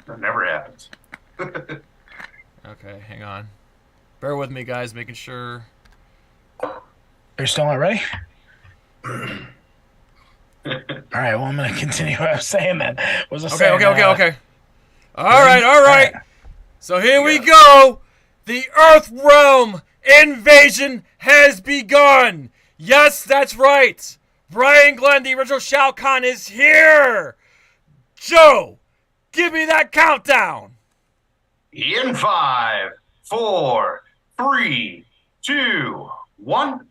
That never happens. Okay, hang on. Bear with me, guys, making sure. Are you still not ready? All right, well, I'm going to continue what I was saying then. What was I saying? Okay. All Ready? right. So here we go. The Earth Realm invasion has begun. Yes, that's right. Brian Glynn, the original Shao Kahn, is here. Joe, give me that countdown. In 5, 4, 3, 2, 1.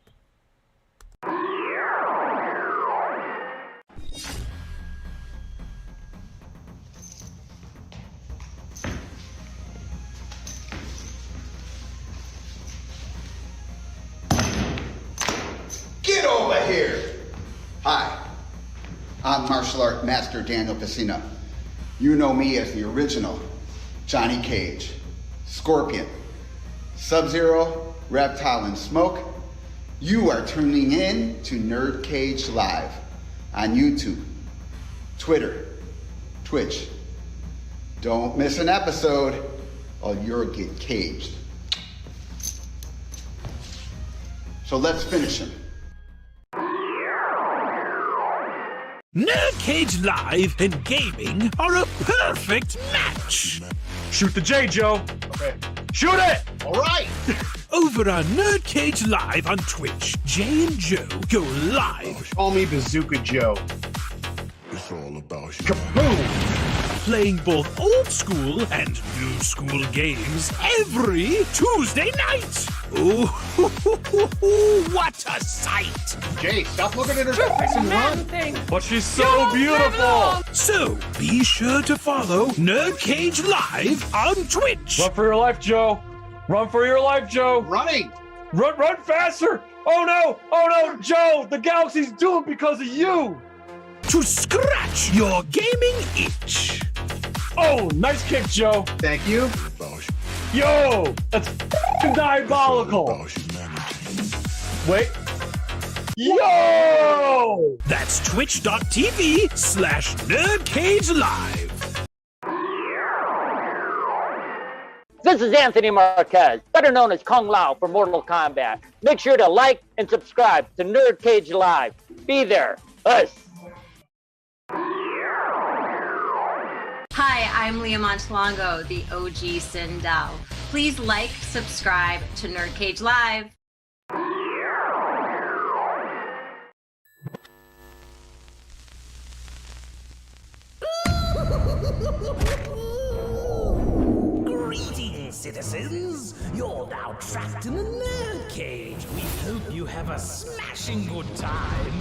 Get over here! Hi, I'm martial art master Daniel Casino. You know me as the original Johnny Cage, Scorpion, Sub-Zero, Reptile, and Smoke. You are tuning in to NerdCage Live on YouTube, Twitter, Twitch. Don't miss an episode or you'll get caged. So let's finish him. NerdCage Live and gaming are a perfect match! Shoot the J, Joe. Okay. Shoot it! All right. Over on NerdCage Live on Twitch, Jay and Joe go live. Call me Bazooka Joe. It's all about you. Kaboom! Playing both old school and new school games every Tuesday night. Ooh, what a sight! Jay, stop looking at her face and run. But she's so beautiful! So be sure to follow NerdCage Live on Twitch. Run for your life, Joe. Run for your life, Joe. Running. Run faster! Oh no, Joe! The galaxy's doomed because of you! To scratch your gaming itch. Oh, nice kick, Joe. Thank you. Yo, that's diabolical. Wait. Yo! That's twitch.tv/NerdCageLive. This is Anthony Marquez, better known as Kung Lao for Mortal Kombat. Make sure to like and subscribe to NerdCage Live. Be there. Us. Hi, I'm Leah Montalongo, the OG Sindel. Please like, subscribe to NerdCage Live. Greetings, citizens. You're now trapped in a nerd cage. We hope you have a smashing good time.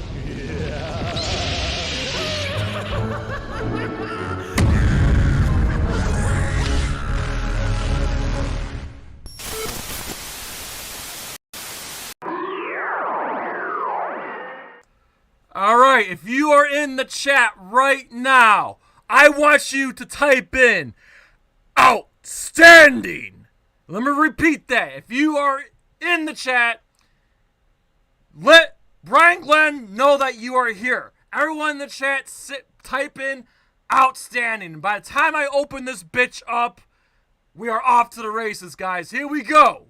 All right, if you are in the chat right now, I want you to type in outstanding. Let me repeat that. If you are in the chat, let Brian Glynn know that you are here. Everyone in the chat, type in outstanding. By the time I open this bitch up, we are off to the races, guys. Here we go.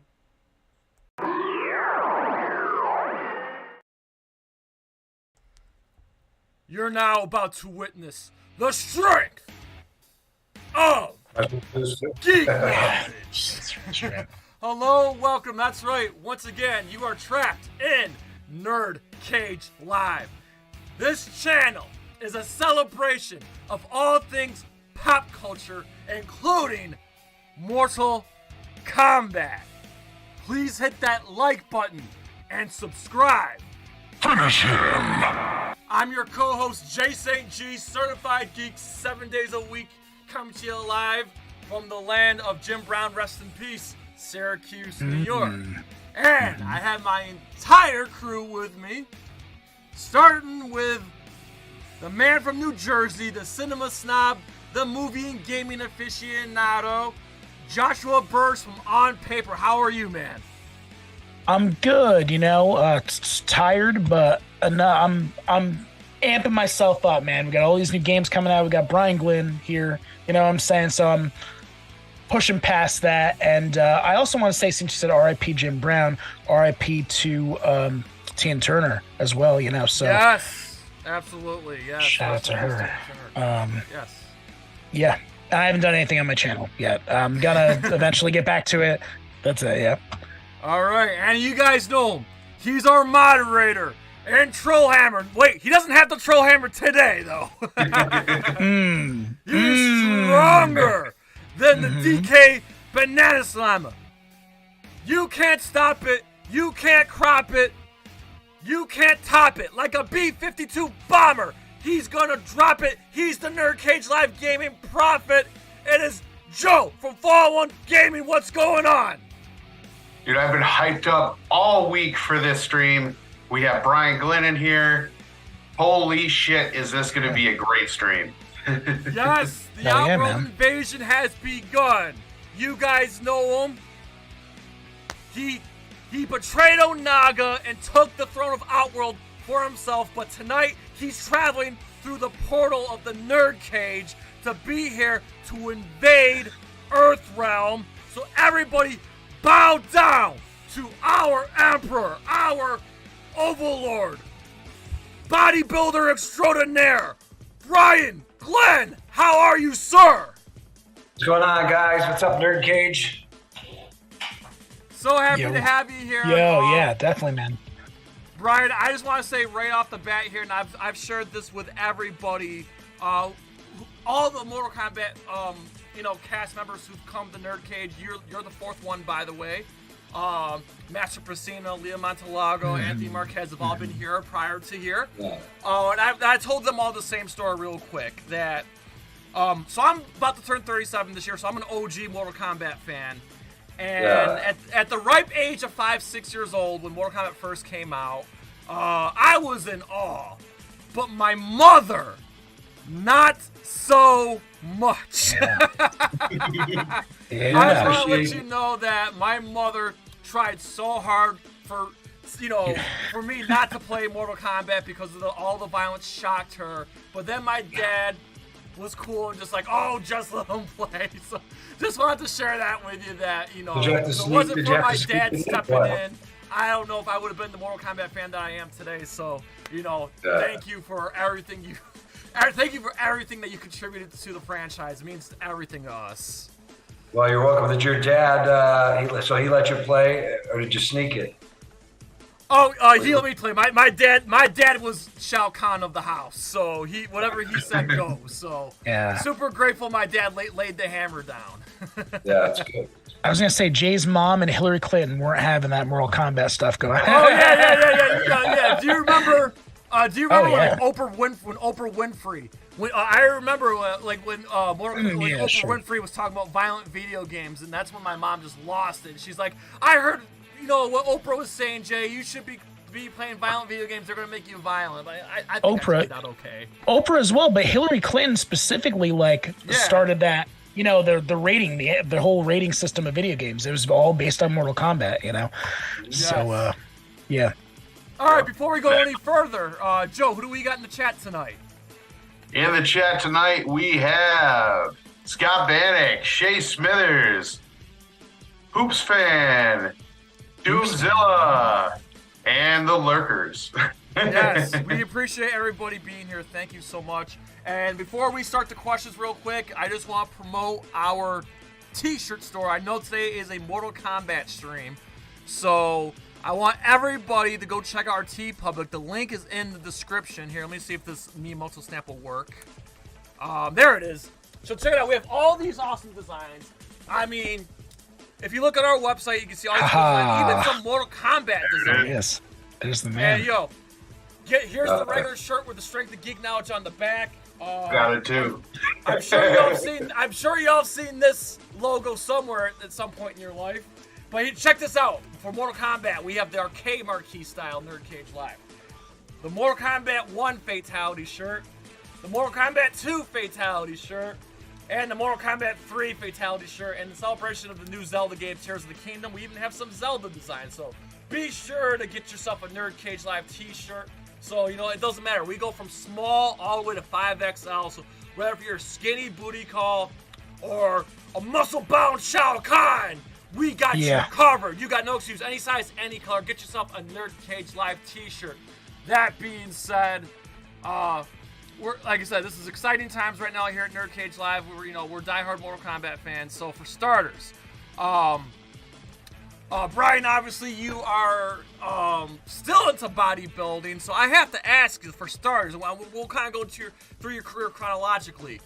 You're now about to witness the strength of Geek Knowledge. Hello, welcome. That's right. Once again, you are trapped in NerdCage Live. This channel is a celebration of all things pop culture, including Mortal Kombat. Please hit that like button and subscribe. Finish him! I'm your co-host, Jay St. G, certified geek 7 days a week, coming to you live from the land of Jim Brown, rest in peace, Syracuse, New York. And I have my entire crew with me, starting with the man from New Jersey, the cinema snob, the movie and gaming aficionado, Joshua Burrs from On Paper. How are you, man? I'm good, tired, but no, I'm amping myself up, man. We got all these new games coming out. We got Brian Glynn here. You know what I'm saying? So I'm pushing past that. And I also want to say, since you said R.I.P. Jim Brown, R.I.P. to Tina Turner as well, you know. So yes, absolutely. Yes. Shout out to her. Yes. Yeah. I haven't done anything on my channel yet. I'm gonna eventually get back to it. That's it, yeah. All right, and you guys know him. He's our moderator and Trollhammer. Wait, he doesn't have the Trollhammer today, though. He's stronger than the DK Banana Slammer. You can't stop it. You can't crop it. You can't top it. Like a B-52 bomber. He's gonna drop it. He's the NerdCage Live Gaming prophet. It is Joe from FallenOne Gaming. What's going on? Dude, I've been hyped up all week for this stream. We have Brian Glynn in here. Holy shit, is this gonna be a great stream. Yes, the Outworld invasion has begun. You guys know him. He betrayed Onaga and took the throne of Outworld for himself, but tonight he's traveling through the portal of the NerdCage to be here to invade Earthrealm. So everybody bow down to our Emperor, our Overlord, bodybuilder extraordinaire, Brian Glynn. How are you, sir? What's going on, guys? What's up, NerdCage? So happy to have you here. Yeah, definitely, man. Brian, I just want to say right off the bat here, and I've shared this with everybody, all the Mortal Kombat, cast members who've come to NerdCage. You're the fourth one, by the way. Master Prasina, Leo Montalago, Anthony Marquez have all been here prior to here. Yeah. And I told them all the same story real quick. That, so I'm about to turn 37 this year, so I'm an OG Mortal Kombat fan. And at the ripe age of 5-6 years old, when Mortal Kombat first came out, I was in awe. But my mother, not so much. I just want to let you know that my mother tried so hard for me not to play Mortal Kombat because of all the violence shocked her. But then my dad was cool and just like, oh, just let him play. So just wanted to share that with you that, if it wasn't for my dad stepping in, I don't know if I would have been the Mortal Kombat fan that I am today. So, thank you for everything thank you for everything that you contributed to the franchise. It means everything to us. Well, you're welcome. Did your dad, he let you play, or did you sneak it? Oh, he let me play. My dad was Shao Kahn of the house, so whatever he said goes. So super grateful my dad laid the hammer down. Yeah, that's good. I was gonna say Jay's mom and Hillary Clinton weren't having that Mortal Kombat stuff going. Oh yeah. Do you remember? When Oprah Winfrey? I remember when Oprah Winfrey was talking about violent video games, and that's when my mom just lost it. She's like, I heard. What Oprah was saying, Jay, you should be playing violent video games. They're going to make you violent. I think Oprah, that's not okay. Oprah as well, but Hillary Clinton specifically started that, the rating, the whole rating system of video games. It was all based on Mortal Kombat, Yes. So, yeah. All right, before we go any further, Joe, who do we got in the chat tonight? In the chat tonight, we have Scott Bannock, Shay Smithers, Hoops Fan, Doomzilla, and the Lurkers. Yes, we appreciate everybody being here. Thank you so much. And before we start the questions real quick, I just want to promote our t-shirt store. I know today is a Mortal Kombat stream, so I want everybody to go check out our TeePublic. The link is in the description here. Let me see if this Miyamoto stamp will work. There it is. So check it out. We have all these awesome designs. I mean, if you look at our website, you can see all these designs, even some Mortal Kombat designs. Yes, there's the man. And here's the regular shirt with the Strength of Geek knowledge on the back. Got it too. I'm sure y'all have seen this logo somewhere at some point in your life. But check this out. For Mortal Kombat, we have the arcade marquee style NerdCage Live. The Mortal Kombat 1 Fatality shirt. The Mortal Kombat 2 Fatality shirt. And the Mortal Kombat 3 Fatality shirt. And in celebration of the new Zelda game, Tears of the Kingdom, we even have some Zelda designs. So be sure to get yourself a NerdCage Live t-shirt. So, you know, it doesn't matter. We go from small all the way to 5XL. So whether you're a skinny booty call or a muscle-bound Shao Kahn, we got you covered. You got no excuse. Any size, any color. Get yourself a NerdCage Live t-shirt. That being said, we're, like I said, this is exciting times right now here at NerdCage Live. We're diehard Mortal Kombat fans. So for starters, Brian, obviously you are still into bodybuilding, so I have to ask you for starters. We'll kind of go through your career chronologically.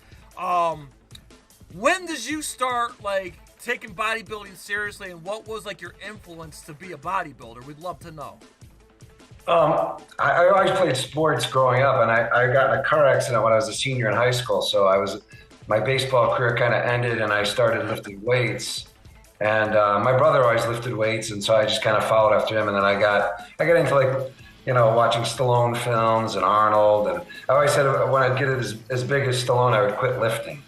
When did you start like taking bodybuilding seriously, and what was like your influence to be a bodybuilder? We'd love to know. I always played sports growing up, and I got in a car accident when I was a senior in high school. So my baseball career kind of ended, and I started lifting weights. And my brother always lifted weights, and so I just kind of followed after him. And then I got into like, watching Stallone films and Arnold. And I always said when I'd get as big as Stallone, I would quit lifting.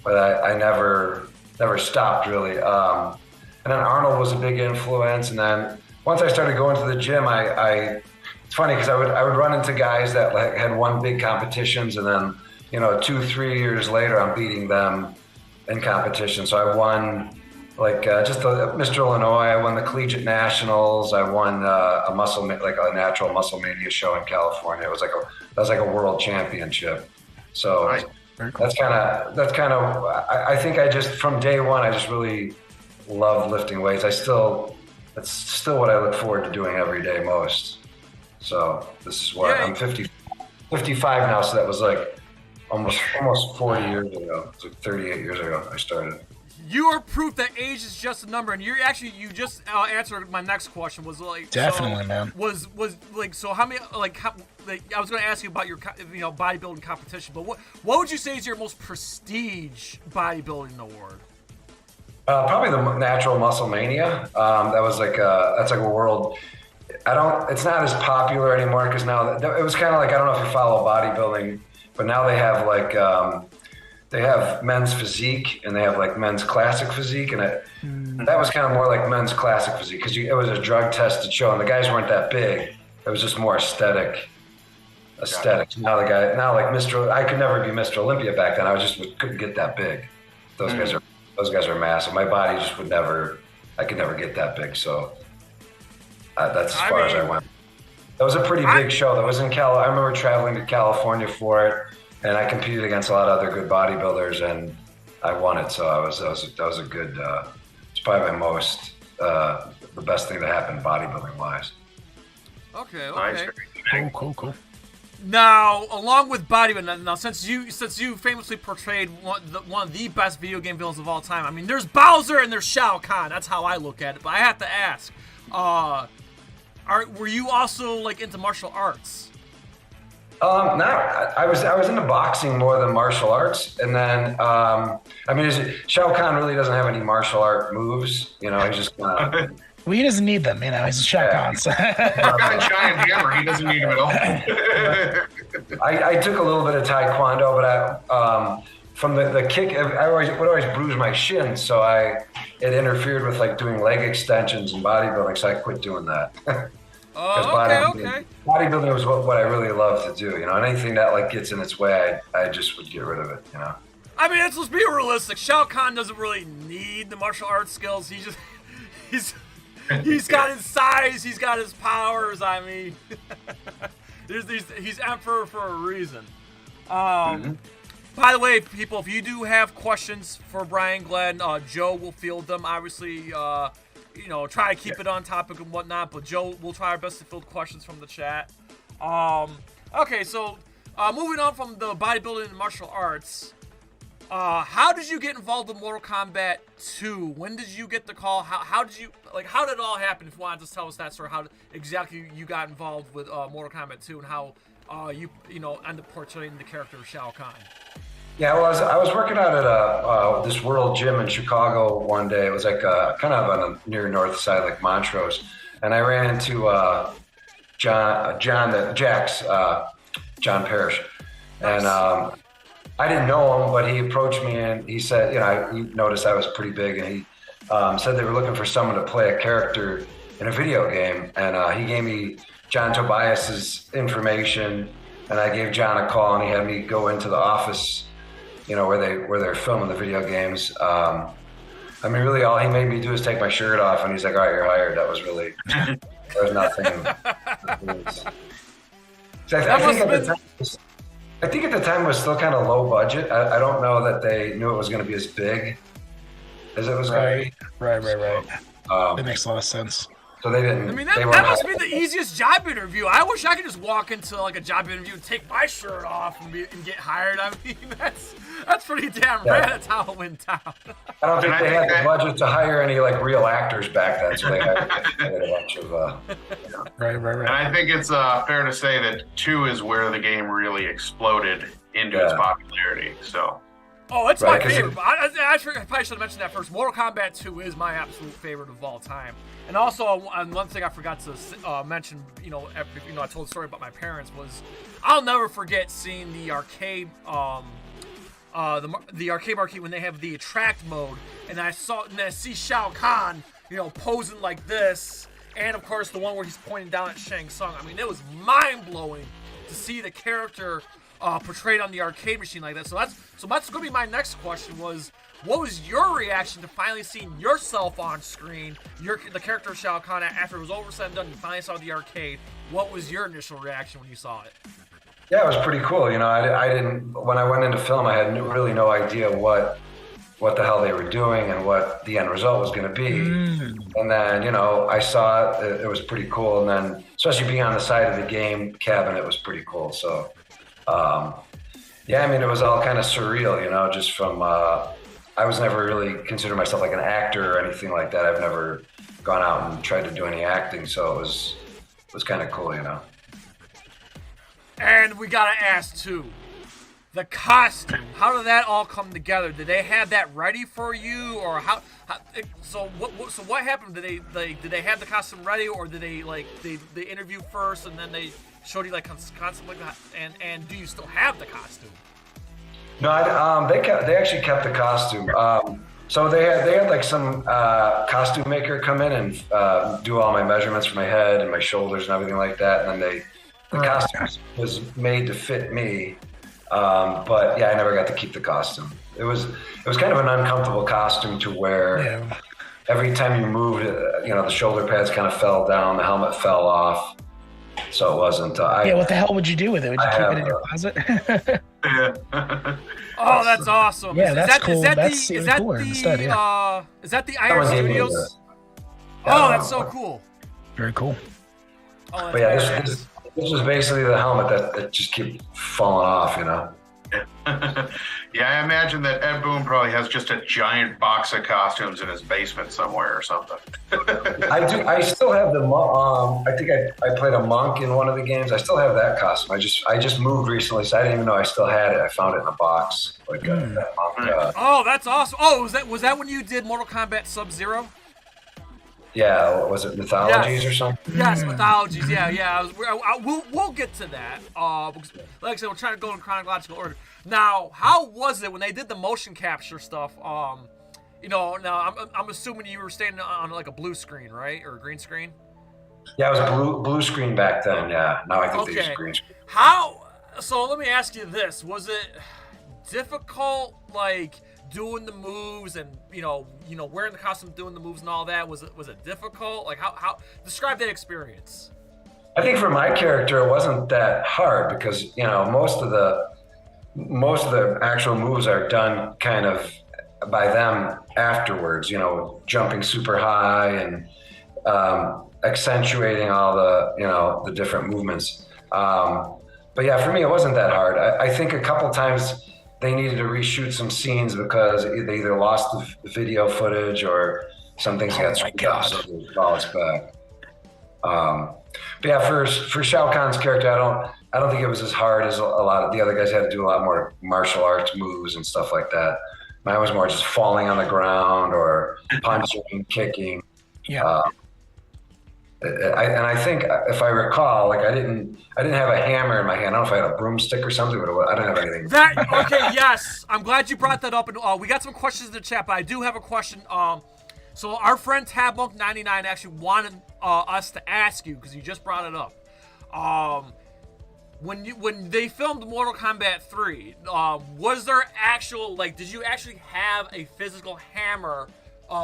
But I never stopped really. And then Arnold was a big influence. And then once I started going to the gym, it's funny because I would run into guys that like had won big competitions, and then 2-3 years later I'm beating them in competition. So I won Mr. Illinois. I won the Collegiate Nationals. I won a natural muscle mania show in California. It was like a world championship. So nice. that's kind of. I think I just from day one I just really loved lifting weights. That's still what I look forward to doing every day most. So this is what I'm 55 now. So that was like almost 40 years ago. It's like 38 years ago I started. You are proof that age is just a number, and you just answered my next question. Was like definitely, man. Was like so? How many I was going to ask you about your bodybuilding competition, but what would you say is your most prestige bodybuilding award? Probably the Natural Muscle Mania. That was that's like a world. It's not as popular anymore because now it was kind of like, I don't know if you follow bodybuilding, but now they have like. They have men's physique and they have like men's classic physique, and that was kind of more like men's classic physique because it was a drug tested show and the guys weren't that big. It was just more aesthetic. Now like Mr. I could never be Mr. Olympia back then. Couldn't get that big. Those guys are massive. My body just I could never get that big. So that's as far as I went. That was a pretty big show. That was in I remember traveling to California for it. And I competed against a lot of other good bodybuilders, and I won it. So that was a good. It's probably my most the best thing that happened bodybuilding wise. Okay. Nice. Cool. Now, along with bodybuilding, since you famously portrayed one of the best video game villains of all time, I mean, there's Bowser and there's Shao Kahn. That's how I look at it. But I have to ask, were you also like into martial arts? No, I was into boxing more than martial arts, and then Shao Kahn really doesn't have any martial art moves. He's just kind of. Well, he doesn't need them. He's a Shao Kahn. So. He's got a giant hammer. He doesn't need them at all. I took a little bit of Taekwondo, but from the kick, I would always bruise my shin, so it interfered with like doing leg extensions and bodybuilding, so I quit doing that. Okay. Bodybuilding was what I really love to do, and anything that like gets in its way, I just would get rid of it, I mean, let's be realistic. Shao Kahn doesn't really need the martial arts skills. He's got his size, he's got his powers. I mean, he's emperor for a reason. By the way, people, if you do have questions for Brian Glynn, Joe will field them. Obviously, try to keep it on topic and whatnot, but Joe will try our best to field questions from the chat. Okay, so moving on from the bodybuilding and martial arts, how did you get involved in Mortal Kombat 2? When did you get the call? How did it all happen? If you want to just tell us that story, how exactly you got involved with Mortal Kombat 2 and how you ended up portraying the character of Shao Kahn. Yeah, well, I was working out at this World Gym in Chicago one day. It was like kind of on the near north side, like Montrose, and I ran into John Parrish, and I didn't know him, but he approached me and he said, he noticed I was pretty big, and he said they were looking for someone to play a character in a video game, and he gave me John Tobias's information, and I gave John a call, and he had me go into the office, where they're filming the video games. I mean, really, all he made me do is take my shirt off, and he's like, "All right, you're hired." That was really, there was nothing. I think at the time it was still kind of low budget. I don't know that they knew it was going to be as big as it was going to be. Right. That makes a lot of sense. So they didn't. I mean, that must be the easiest job interview. I wish I could just walk into like a job interview and take my shirt off and get hired. I mean, that's pretty damn rad. That's how it went down. I don't think they had the budget to hire any like real actors back then, so they had a bunch of. Right. And I think it's fair to say that 2 is where the game really exploded into its popularity. So. Oh, it's my favorite. I probably should have mentioned that first. Mortal Kombat 2 is my absolute favorite of all time. And also, one thing I forgot to mention, I told the story about my parents, was I'll never forget seeing the arcade, the arcade marquee when they have the attract mode, and I see Shao Kahn, posing like this, and of course the one where he's pointing down at Shang Tsung. I mean, it was mind blowing to see the character portrayed on the arcade machine like that. So that's going to be my next question was, what was your reaction to finally seeing yourself on screen, the character of Shao Kahn, after it was over said and done, you finally saw the arcade? What was your initial reaction when you saw it? Yeah, it was pretty cool. I didn't, when I went into film, I had really no idea what the hell they were doing and what the end result was going to be. And then, I saw it, it was pretty cool. And then, especially being on the side of the game cabinet, was pretty cool. So, it was all kind of surreal, just from, I was never really considered myself like an actor or anything like that. I've never gone out and tried to do any acting. So it was kind of cool, And we got to ask too, the costume, how did that all come together? Did they have that ready for you, or so what happened? Did they have the costume ready, or did they interview first and then they showed you like concept like that? And do you still have the costume? No, they actually kept the costume. So they had like some costume maker come in and do all my measurements for my head and my shoulders and everything like that. And then the costume was made to fit me. But yeah, I never got to keep the costume. It was kind of an uncomfortable costume to wear. Yeah. Every time you moved, the shoulder pads kind of fell down, the helmet fell off. So it wasn't. What the hell would you do with it? Would you keep it in your closet? Oh, that's awesome. Yeah, that's cool. Is that the Iron Studios? Oh, that's so cool. Very cool. Oh, but yeah, this was basically the helmet that just kept falling off, Yeah, I imagine that Ed Boon probably has just a giant box of costumes in his basement somewhere or something. I still have the. I think I played a monk in one of the games. I still have that costume. I just moved recently, so I didn't even know I still had it. I found it in a box. That monk, oh, that's awesome. Oh, was that when you did Mortal Kombat Sub-Zero? Yeah, was it Mythologies or something? Yes, Mythologies. Yeah. We'll get to that. Because, like I said, we're trying to go in chronological order. Now, how was it when they did the motion capture stuff? Now I'm assuming you were standing on like a blue screen, right, or a green screen? Yeah, it was blue screen back then. Yeah, now I think they use green screen. So let me ask you this: was it difficult, like doing the moves and wearing the costume, doing the moves and all that? Was it difficult? Like how describe that experience? I think for my character it wasn't that hard because most of the actual moves are done kind of by them afterwards, jumping super high and accentuating all the different movements. But yeah, for me it wasn't that hard. I think a couple times they needed to reshoot some scenes because they either lost the video footage or some things got screwed up, so they call us back. But yeah, for Shao Kahn's character, I don't think it was as hard as a lot of the other guys had to do a lot more martial arts moves and stuff like that. Mine was more just falling on the ground or punching, kicking. Yeah. I think if I recall, like I didn't have a hammer in my hand. I don't know if I had a broomstick or something, but I didn't have anything. Yes. I'm glad you brought that up. And we got some questions in the chat, but I do have a question. So our friend TabMonk99 actually wanted us to ask you, because you just brought it up. when they filmed Mortal Kombat 3, was there actual, like, did you actually have a physical hammer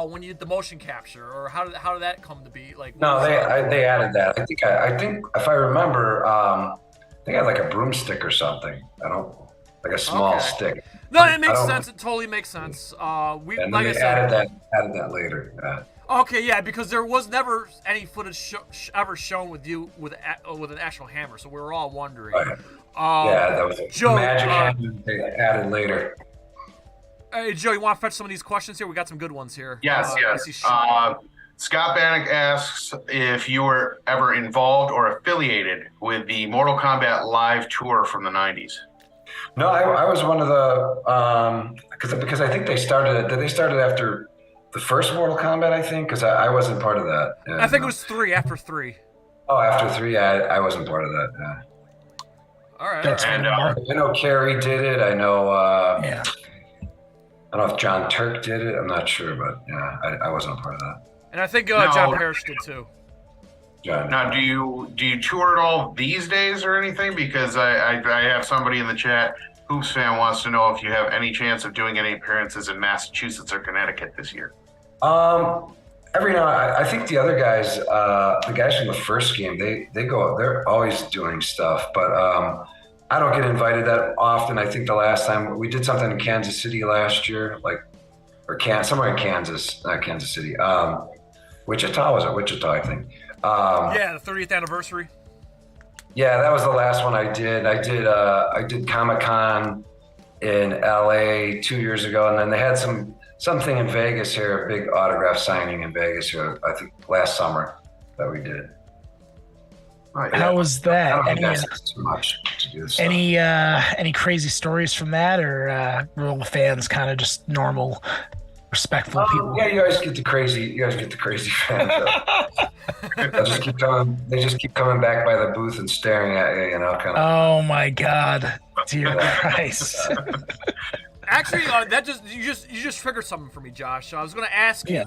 when you did the motion capture, or how did that come to be? Like, no, they added that. I think if I remember, I think I had like a broomstick or something. Like a small stick. No, it makes sense. It totally makes sense. And like I said, added that later. Okay, yeah, because there was never any footage ever shown with you with an actual hammer, so we were all wondering. Yeah, that was a magic hammer they added later. Hey, Joe, you want to fetch some of these questions here? We got some good ones here. Yes. Scott Bannock asks if you were ever involved or affiliated with the Mortal Kombat live tour from the 90s. No, I was one of the because I think they started. Did they start it after the first Mortal Kombat? I think because I wasn't part of that. I think it was 3 after 3. Oh, after 3, I wasn't part of that. Yeah. All right. And I know Kerry did it. I know. I don't know if John Turk did it. I'm not sure, but yeah, I wasn't a part of that. And I think John Parrish did too. Now, do you tour at all these days or anything? Because I have somebody in the chat, Hoops fan, wants to know if you have any chance of doing any appearances in Massachusetts or Connecticut this year. Every now, I think the other guys, the guys from the first game, they go. They're always doing stuff, but I don't get invited that often. I think the last time we did something in Kansas City last year, somewhere in Kansas, not Kansas City. Wichita, was it Wichita? I think. Yeah, the 30th anniversary. Yeah, that was the last one I did. I did Comic-Con in LA 2 years ago, and then they had something in Vegas here, a big autograph signing in Vegas here, I think last summer that we did. How was that? I don't think that's too much to do this Any crazy stories from that, or were all the fans kind of just normal, respectful people? Yeah, you guys get the crazy fans. They just keep coming back by the booth and staring at you, kind of. Oh my God, dear Christ! Actually, you just triggered something for me, Josh. I was going to ask you,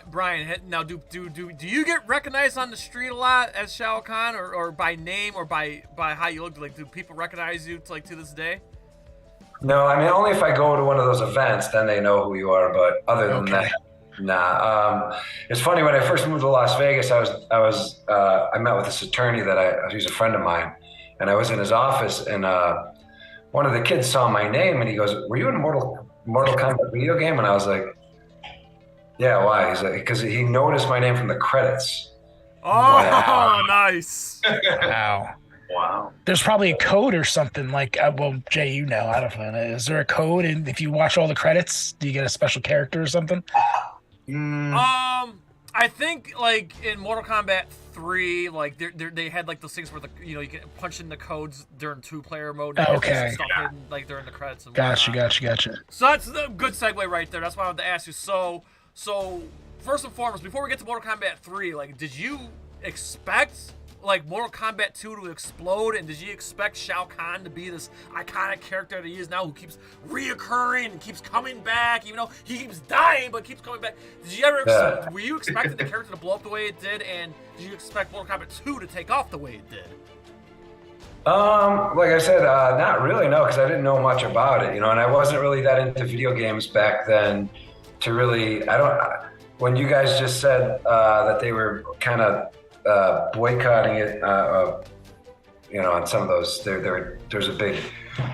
Brian. Now, do you get recognized on the street a lot as Shao Kahn, or by name, or by how you look? Like, do people recognize you to this day? No, I mean only if I go to one of those events, then they know who you are. But other than that, nah. It's funny, when I first moved to Las Vegas, I met with this attorney he's a friend of mine, and I was in his office, and one of the kids saw my name and he goes, "Were you in Mortal Kombat video game?" And I was like, "Yeah, why?" He's like, "Because he noticed my name from the credits." Oh, wow. Nice! Wow. There's probably a code or something like, well, Jay, I don't know. Is there a code? And if you watch all the credits, do you get a special character or something? I think like in Mortal Kombat 3, like they had like those things where you can punch in the codes during 2-player mode. And okay. Stuff hidden, like during the credits. And Gotcha. So that's a good segue right there. That's why I wanted to ask you. So first and foremost, before we get to Mortal Kombat 3, like, did you expect like Mortal Kombat 2 to explode, and did you expect Shao Kahn to be this iconic character that he is now, who keeps reoccurring and keeps coming back, even though he keeps dying but keeps coming back? Did you ever were you expecting the character to blow up the way it did, and did you expect Mortal Kombat 2 to take off the way it did? Like I said, not really, no, because I didn't know much about it, and I wasn't really that into video games back then to really, when you guys just said that they were kind of boycotting it, on some of those, there's a big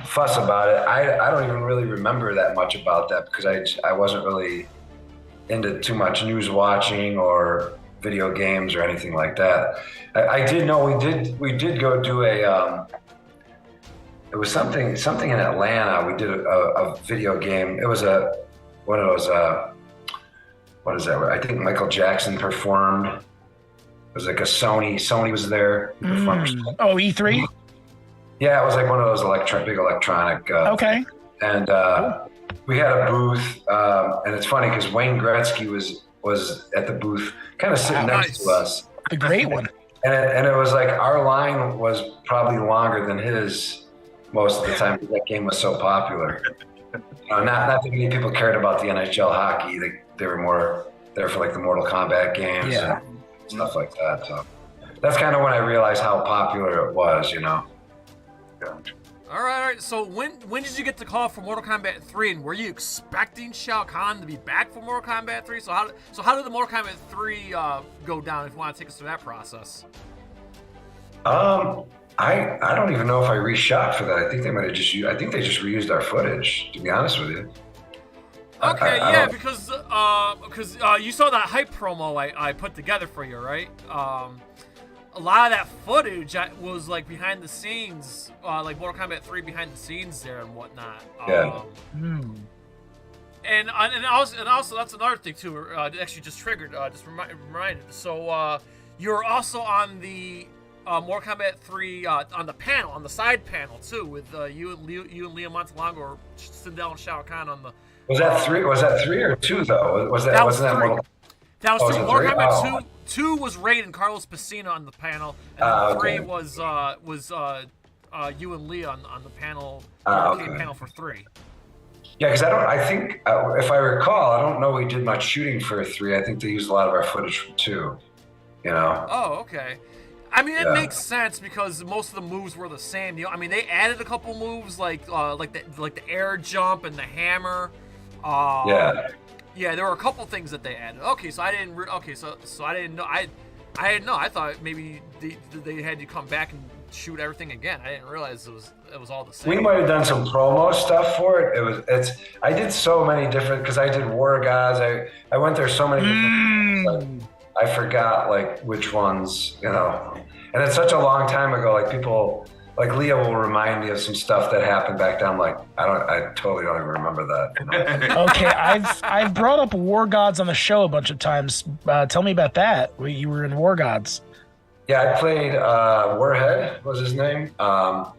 fuss about it. I don't even really remember that much about that because I wasn't really into too much news watching or video games or anything like that. I did know we did go do it was something in Atlanta. We did a video game. It was one of those what is that? I think Michael Jackson performed. It was like a Sony was there. Oh, E3? Yeah, it was like one of those big electronic. Okay. And we had a booth, and it's funny because Wayne Gretzky was at the booth, kind of sitting next to us. The great one. And it was like our line was probably longer than his most of the time because that game was so popular. Not that many people cared about the NHL hockey. They were more there for like the Mortal Kombat games. Yeah. And stuff like that. So. that's kind of when I realized how popular it was, you know. All right. So when did you get the call for Mortal Kombat 3, and were you expecting Shao Kahn to be back for Mortal Kombat 3? So how did the Mortal Kombat 3 go down? If you want to take us through that process. I don't even know if I reshot for that. I think they might have they just reused our footage, to be honest with you. Okay, because you saw that hype promo I put together for you, right? A lot of that footage was like behind the scenes, like Mortal Kombat 3 behind the scenes there and whatnot. Yeah. And also that's another thing too. Actually, just triggered, just reminded. So you're also on the Mortal Kombat 3 on the panel, on the side panel too, with you and Leo Montalongo or Sindel and Shao Kahn on the. Was that 3? Was that 3 or 2 though? Wasn't that Mortal? That was 3. Mortal Kombat 2. 2 was Raiden Carlos Pacino on the panel, and 3 was you and Leo on the panel, panel for 3. Yeah, because I think if I recall, I don't know we did much shooting for 3. I think they used a lot of our footage from 2. You know. Oh, okay. I mean, it makes sense because most of the moves were the same. You know, I mean, they added a couple moves like the air jump and the hammer. Yeah, there were a couple things that they added. Okay, so I didn't. So I didn't know. I didn't know. I thought maybe they had you come back and shoot everything again. I didn't realize it was all the same. We might have done some promo stuff for it. I did so many different because I did War Gods. I went there so many different. I forgot like which ones, you know. And it's such a long time ago. Like people. Like Leah will remind me of some stuff that happened back then. Like I totally don't even remember that. You know? Okay, I've brought up War Gods on the show a bunch of times. Tell me about that. You were in War Gods. Yeah, I played Warhead was his name, and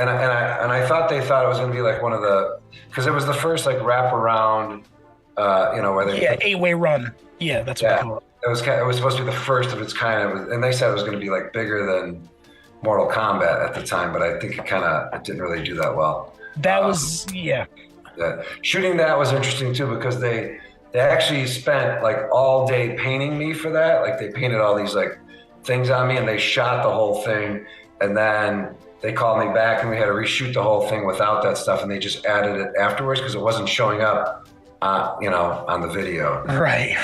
I thought they thought it was going to be like one of the because it was the first like wraparound, you know, where they 8-way run. Yeah, that's what I call it. It was supposed to be the first of its kind, and they said it was going to be like bigger than Mortal Kombat at the time, but I think it didn't really do that well. That was yeah. Shooting that was interesting too because they actually spent like all day painting me for that. Like they painted all these like things on me and they shot the whole thing, and then they called me back and we had to reshoot the whole thing without that stuff, and they just added it afterwards because it wasn't showing up, you know, on the video. Right.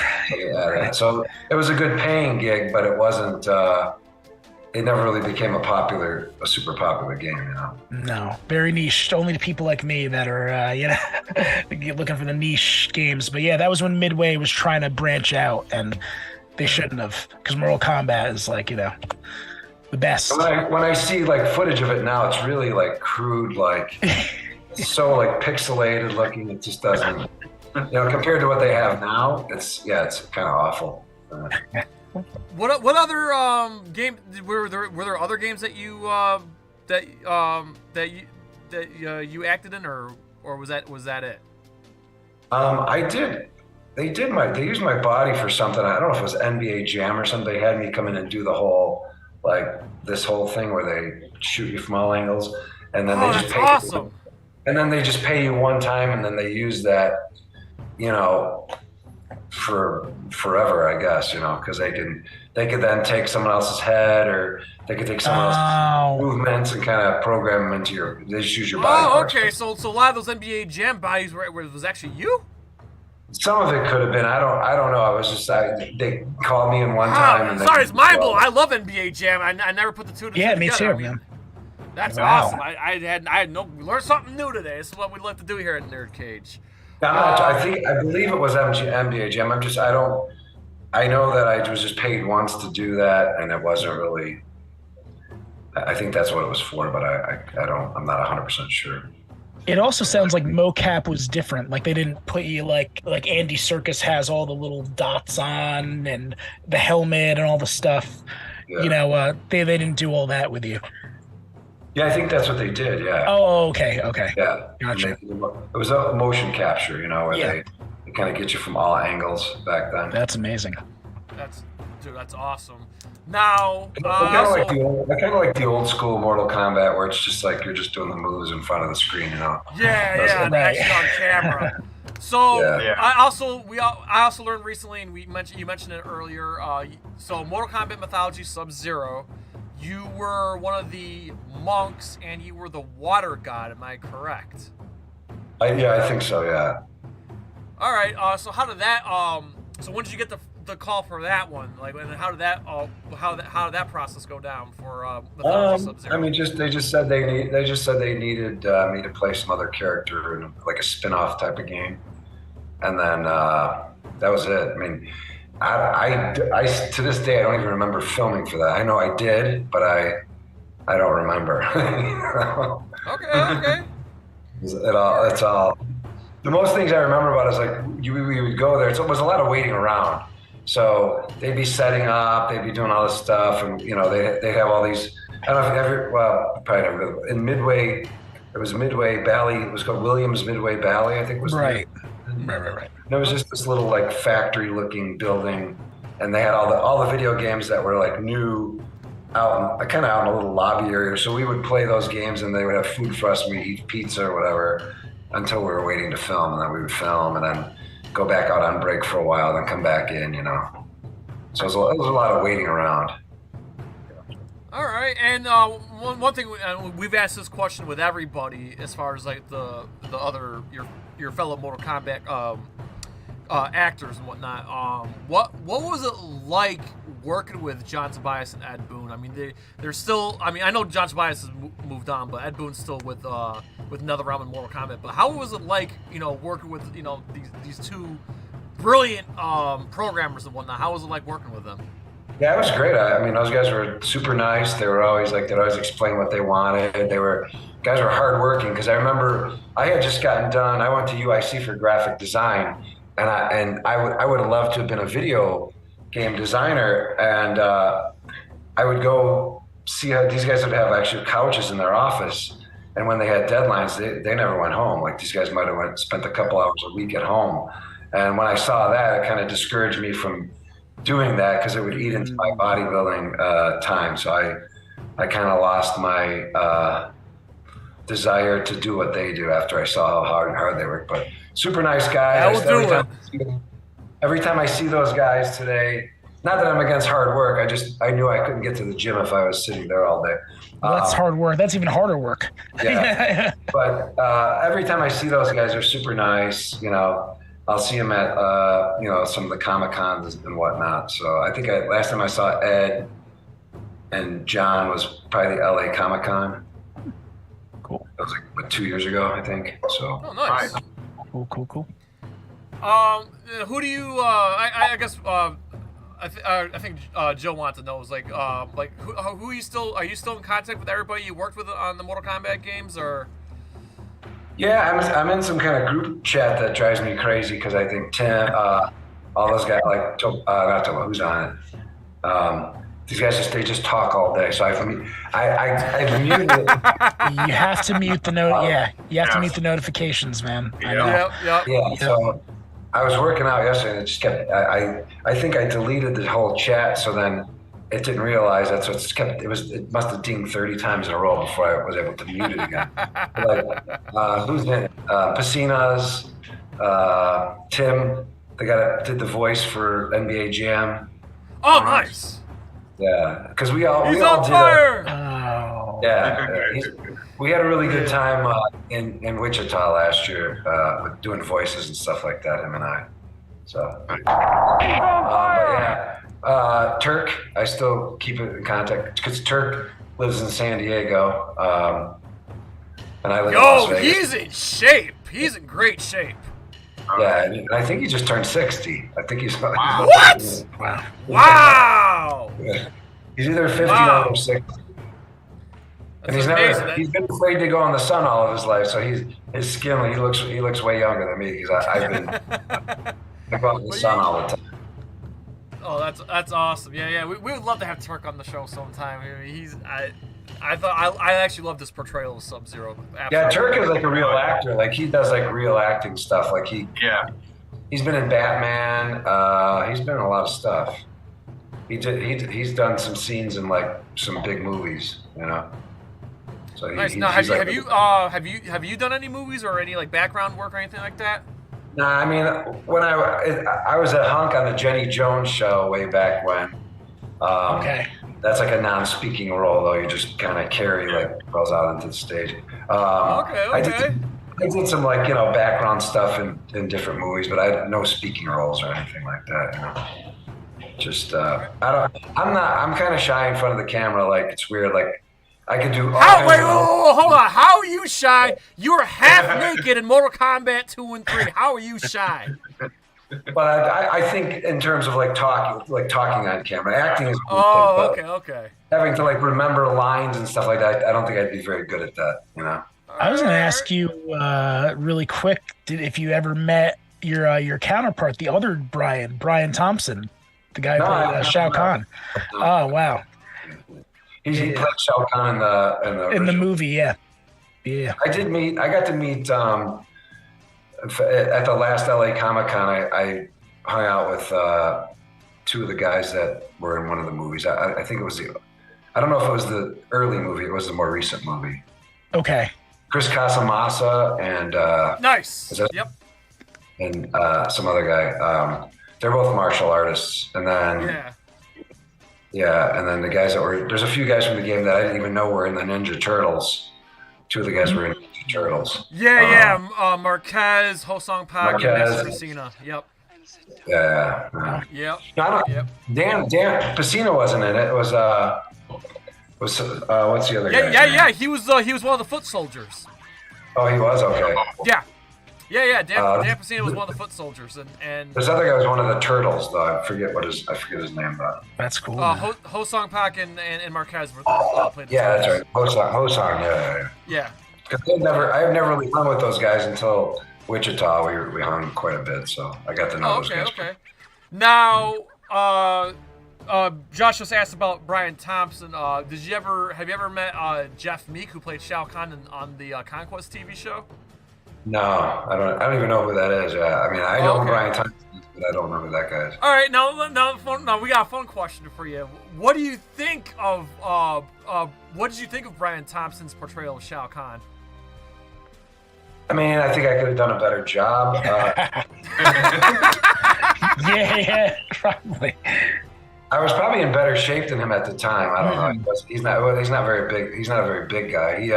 So it was a good paying gig, but it wasn't. It never really became a super popular game, you know. No, very niche. Only to people like me that are, you know, looking for the niche games. But yeah, that was when Midway was trying to branch out, and they shouldn't have, because Mortal Kombat is like, you know, the best. When I see like footage of it now, it's really like crude, like so like pixelated looking. It just doesn't, you know, compared to what they have now. It's kind of awful. What other game were there other games that you you acted in, or was that it? They used my body for something. I don't know if it was NBA Jam or something. They had me come in and do the whole this whole thing where they shoot you from all angles, and then they just pay awesome. You, and then they just pay you one time, and then they use that, you know, for forever, I guess, you know, because they could then take someone else's head, or they could take someone else's movements and kind of program them into they just use your body. Oh, okay. So a lot of those NBA Jam bodies was actually you? Some of it could have been. I don't know. I was just they called me in one time. And sorry, it's mind blowing. I love NBA Jam. I never put the two together. Yeah, me too, man. That's awesome. I learned something new today. This is what we like to do here at NerdCage. I believe it was NBA Jam. I know that I was just paid once to do that, and it wasn't really. I think that's what it was for, but I'm not 100% sure. It also sounds like mocap was different. Like they didn't put you like Andy Serkis has all the little dots on and the helmet and all the stuff. Yeah. You know, they didn't do all that with you. Yeah, I think that's what they did. Yeah. Oh, okay. Yeah. Gotcha. It was a motion capture, you know, where they kind of get you from all angles back then. That's amazing. That's awesome. Now, I kind of like the old school Mortal Kombat where it's just like you're just doing the moves in front of the screen, you know. Yeah, actually on camera. So Yeah. I also learned recently, and you mentioned it earlier. So Mortal Kombat Mythology Sub-Zero, you were one of the monks, and you were the water god. Am I correct? I think so. Yeah. All right. So how did that? So when did you get the call for that one? Like, and how did that? How did that process go down for Mythology Sub-Zero? I mean, they just said they needed me to play some other character in like a spin-off type of game, and then that was it. I mean, I to this day I don't even remember filming for that. I know I did, but I don't remember. Okay. It's all. The most things I remember about is like we would go there. It was a lot of waiting around. So they'd be setting up, they'd be doing all this stuff, and they'd have all these. I don't know if probably never. In Midway, it was Midway Valley. It was called Williams Midway Valley, I think was right. Right. And it was just this little like factory-looking building, and they had all the video games that were like new, out in a little lobby area. So we would play those games, and they would have food for us, and we'd eat pizza or whatever until we were waiting to film, and then we would film, and then go back out on break for a while, then come back in, So it was a lot of waiting around. All right, and one thing we've asked this question with everybody, as far as like the other your fellow Mortal Kombat actors and whatnot. What was it like working with John Tobias and Ed Boon? I mean, they're still. I mean, I know John Tobias has moved on, but Ed Boon's still with NetherRealm and Mortal Kombat. But how was it like, working with these two brilliant programmers and whatnot? How was it like working with them? Yeah, it was great. I mean, those guys were super nice. They were always they'd always explain what they wanted. Guys were hardworking, because I remember I had just gotten done. I went to UIC for graphic design, and I would have loved to have been a video game designer. And I would go see how these guys would have actually couches in their office. And when they had deadlines, they never went home. Like, these guys might have spent a couple hours a week at home. And when I saw that, it kind of discouraged me from doing that, because it would eat into my bodybuilding time. So I kind of lost my desire to do what they do after I saw how hard they work. But super nice guys. Every time I see those guys today, not that I'm against hard work, I knew I couldn't get to the gym if I was sitting there all day. Well, that's hard work. That's even harder work. Yeah. But every time I see those guys, they're super nice. I'll see them at some of the Comic-Cons and whatnot. So I think last time I saw Ed and John was probably the LA Comic-Con. Cool. That was like 2 years ago, I think. So. Oh, nice. Cool. Who do you? I guess. I think Joe wants to know is who are you still? Are you still in contact with everybody you worked with on the Mortal Kombat games, or? Yeah, I'm in some kind of group chat that drives me crazy, because I think Tim, all those guys, not Tomo, who's on it. These guys just talk all day. So I've muted it. You have to mute the you have to mute the notifications, man. Yeah. So I was working out yesterday, and it just kept. I think I deleted the whole chat, so then it didn't realize that, so it must have dinged 30 times in a row before I was able to mute it again. Who's in it? Pacina's, Tim, the guy that did the voice for NBA Jam. Oh, nice. Yeah, because we all on did fire. We had a really good time in Wichita last year with doing voices and stuff like that, him and I. So, Turk, I still keep in contact, because Turk lives in San Diego, and I live in Las Vegas. He's in shape. He's in great shape. Yeah, and I think he just turned 60. I think he's. What? Wow. He's either 50 or 60. And he's been afraid to go in the sun all of his life, so his skin, he looks way younger than me, because I've been out in the sun all the time. Oh, that's awesome. Yeah. We would love to have Turk on the show sometime. I actually love this portrayal of Sub-Zero. Yeah, Turk is like a real actor. Like, he does like real acting stuff. Like he's been in Batman. He's been in a lot of stuff. He's done some scenes in like some big movies, So nice. Now, have you done any movies or any like background work or anything like that? Nah, I mean, when I was a hunk on the Jenny Jones show way back when. Okay. That's like a non-speaking role, though. You just kind of carry like girls out into the stage. Okay. I did some like background stuff in different movies, but I had no speaking roles or anything like that. Just I'm kind of shy in front of the camera. Like it's weird. Like I could do. Hold on. How are you shy? You were half naked in Mortal Kombat 2 and 3. How are you shy? But I think in terms of like talking on camera, acting is. Okay. Having to like remember lines and stuff like that, I don't think I'd be very good at that. I was going to ask you really quick, if you ever met your counterpart, the other Brian Thompson, the guy who played Shao Kahn. Oh wow. He played Shao Kahn in the movie, yeah. I got to meet at the last LA Comic-Con. I hung out with two of the guys that were in one of the movies. I think it was I don't know if it was the early movie. It was the more recent movie. Okay. Chris Casamassa and nice. Yep. And some other guy. They're both martial artists, and then and then the guys there's a few guys from the game that I didn't even know were in the Ninja Turtles. Two of the guys were in Ninja Turtles. Marquez, Hosong Pak, and Master Pacino. Yep. Yeah. Yep. Dan Pacino wasn't in it. It was what's the other guy? Yeah. He was one of the foot soldiers. Oh, he was? Okay. Yeah. Dan Pacino was one of the foot soldiers, and this other guy was one of the turtles, though. I forget his name, though. That's cool. Hosong Pak and Marquez were played. Yeah, that's right. Hosong. Yeah. Because I've never really hung with those guys until Wichita. We hung quite a bit, so I got to know those guys. Okay. Now, Josh just asked about Brian Thompson. Have you ever met Jeff Meek, who played Shao Kahn on the Conquest TV show? No, I don't even know who that is. Yeah, I mean, I know Brian Thompson, but I don't know who that guy is. All right, now we got a fun question for you. What do you think of what did you think of Brian Thompson's portrayal of Shao Kahn? I mean, I think I could have done a better job. Yeah, probably. I was probably in better shape than him at the time. I don't know. He's not very big. He's not a very big guy.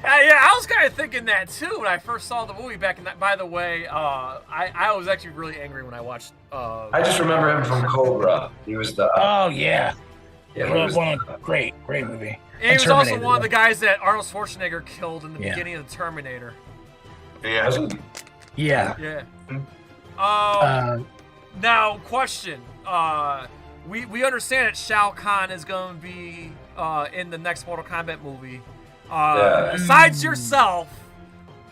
I was kind of thinking that too when I first saw the movie back in that. By the way, I was actually really angry when I watched. I just remember him from Cobra. He was the. Oh yeah. One great movie. And he was also one of the guys that Arnold Schwarzenegger killed in the beginning of the Terminator. Yeah. Now, question. We understand that Shao Kahn is going to be in the next Mortal Kombat movie. Besides yourself,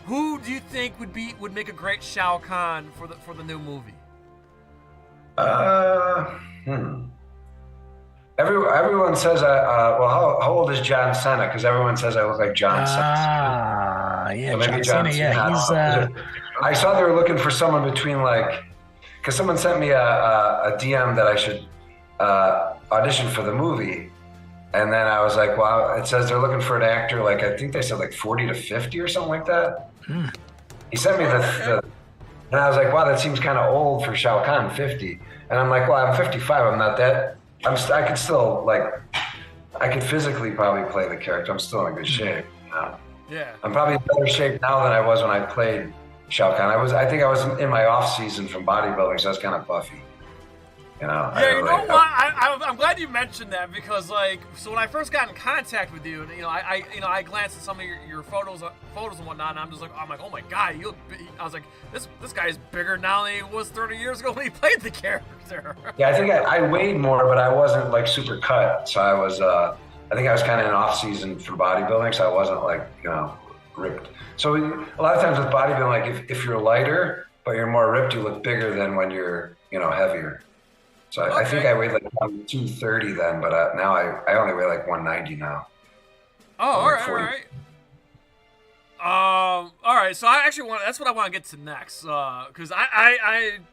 who do you think would make a great Shao Kahn for the new movie? Everyone says how old is John Cena? Because everyone says I look like John Cena. Yeah, so maybe John Cena. Yeah, I saw they were looking for someone between because someone sent me a DM that I should audition for the movie. And then I was like, wow, it says they're looking for an actor, I think they said 40 to 50 or something like that. He sent me the and I was like, wow, that seems kind of old for Shao Kahn, 50. And I'm like, well, I'm 55. I'm not that. I could still, I could physically probably play the character. I'm still in good shape. Yeah. I'm probably in better shape now than I was when I played Shao Kahn. I think I was in my off season from bodybuilding, so I was kind of buffy. Yeah, you know what? I'm glad you mentioned that because, so when I first got in contact with you, and I glanced at some of your photos and whatnot, and I'm like, oh my god, you look. I was like, this guy is bigger now than he was 30 years ago when he played the character. Yeah, I think I weighed more, but I wasn't super cut, so I was. I think I was kind of in off season for bodybuilding, so I wasn't ripped. So a lot of times with bodybuilding, if you're lighter but you're more ripped, you look bigger than when you're heavier. So I think I weighed 230 then, but now I only weigh 190 now. Oh, all right. All right. So I actually that's what I want to get to next, because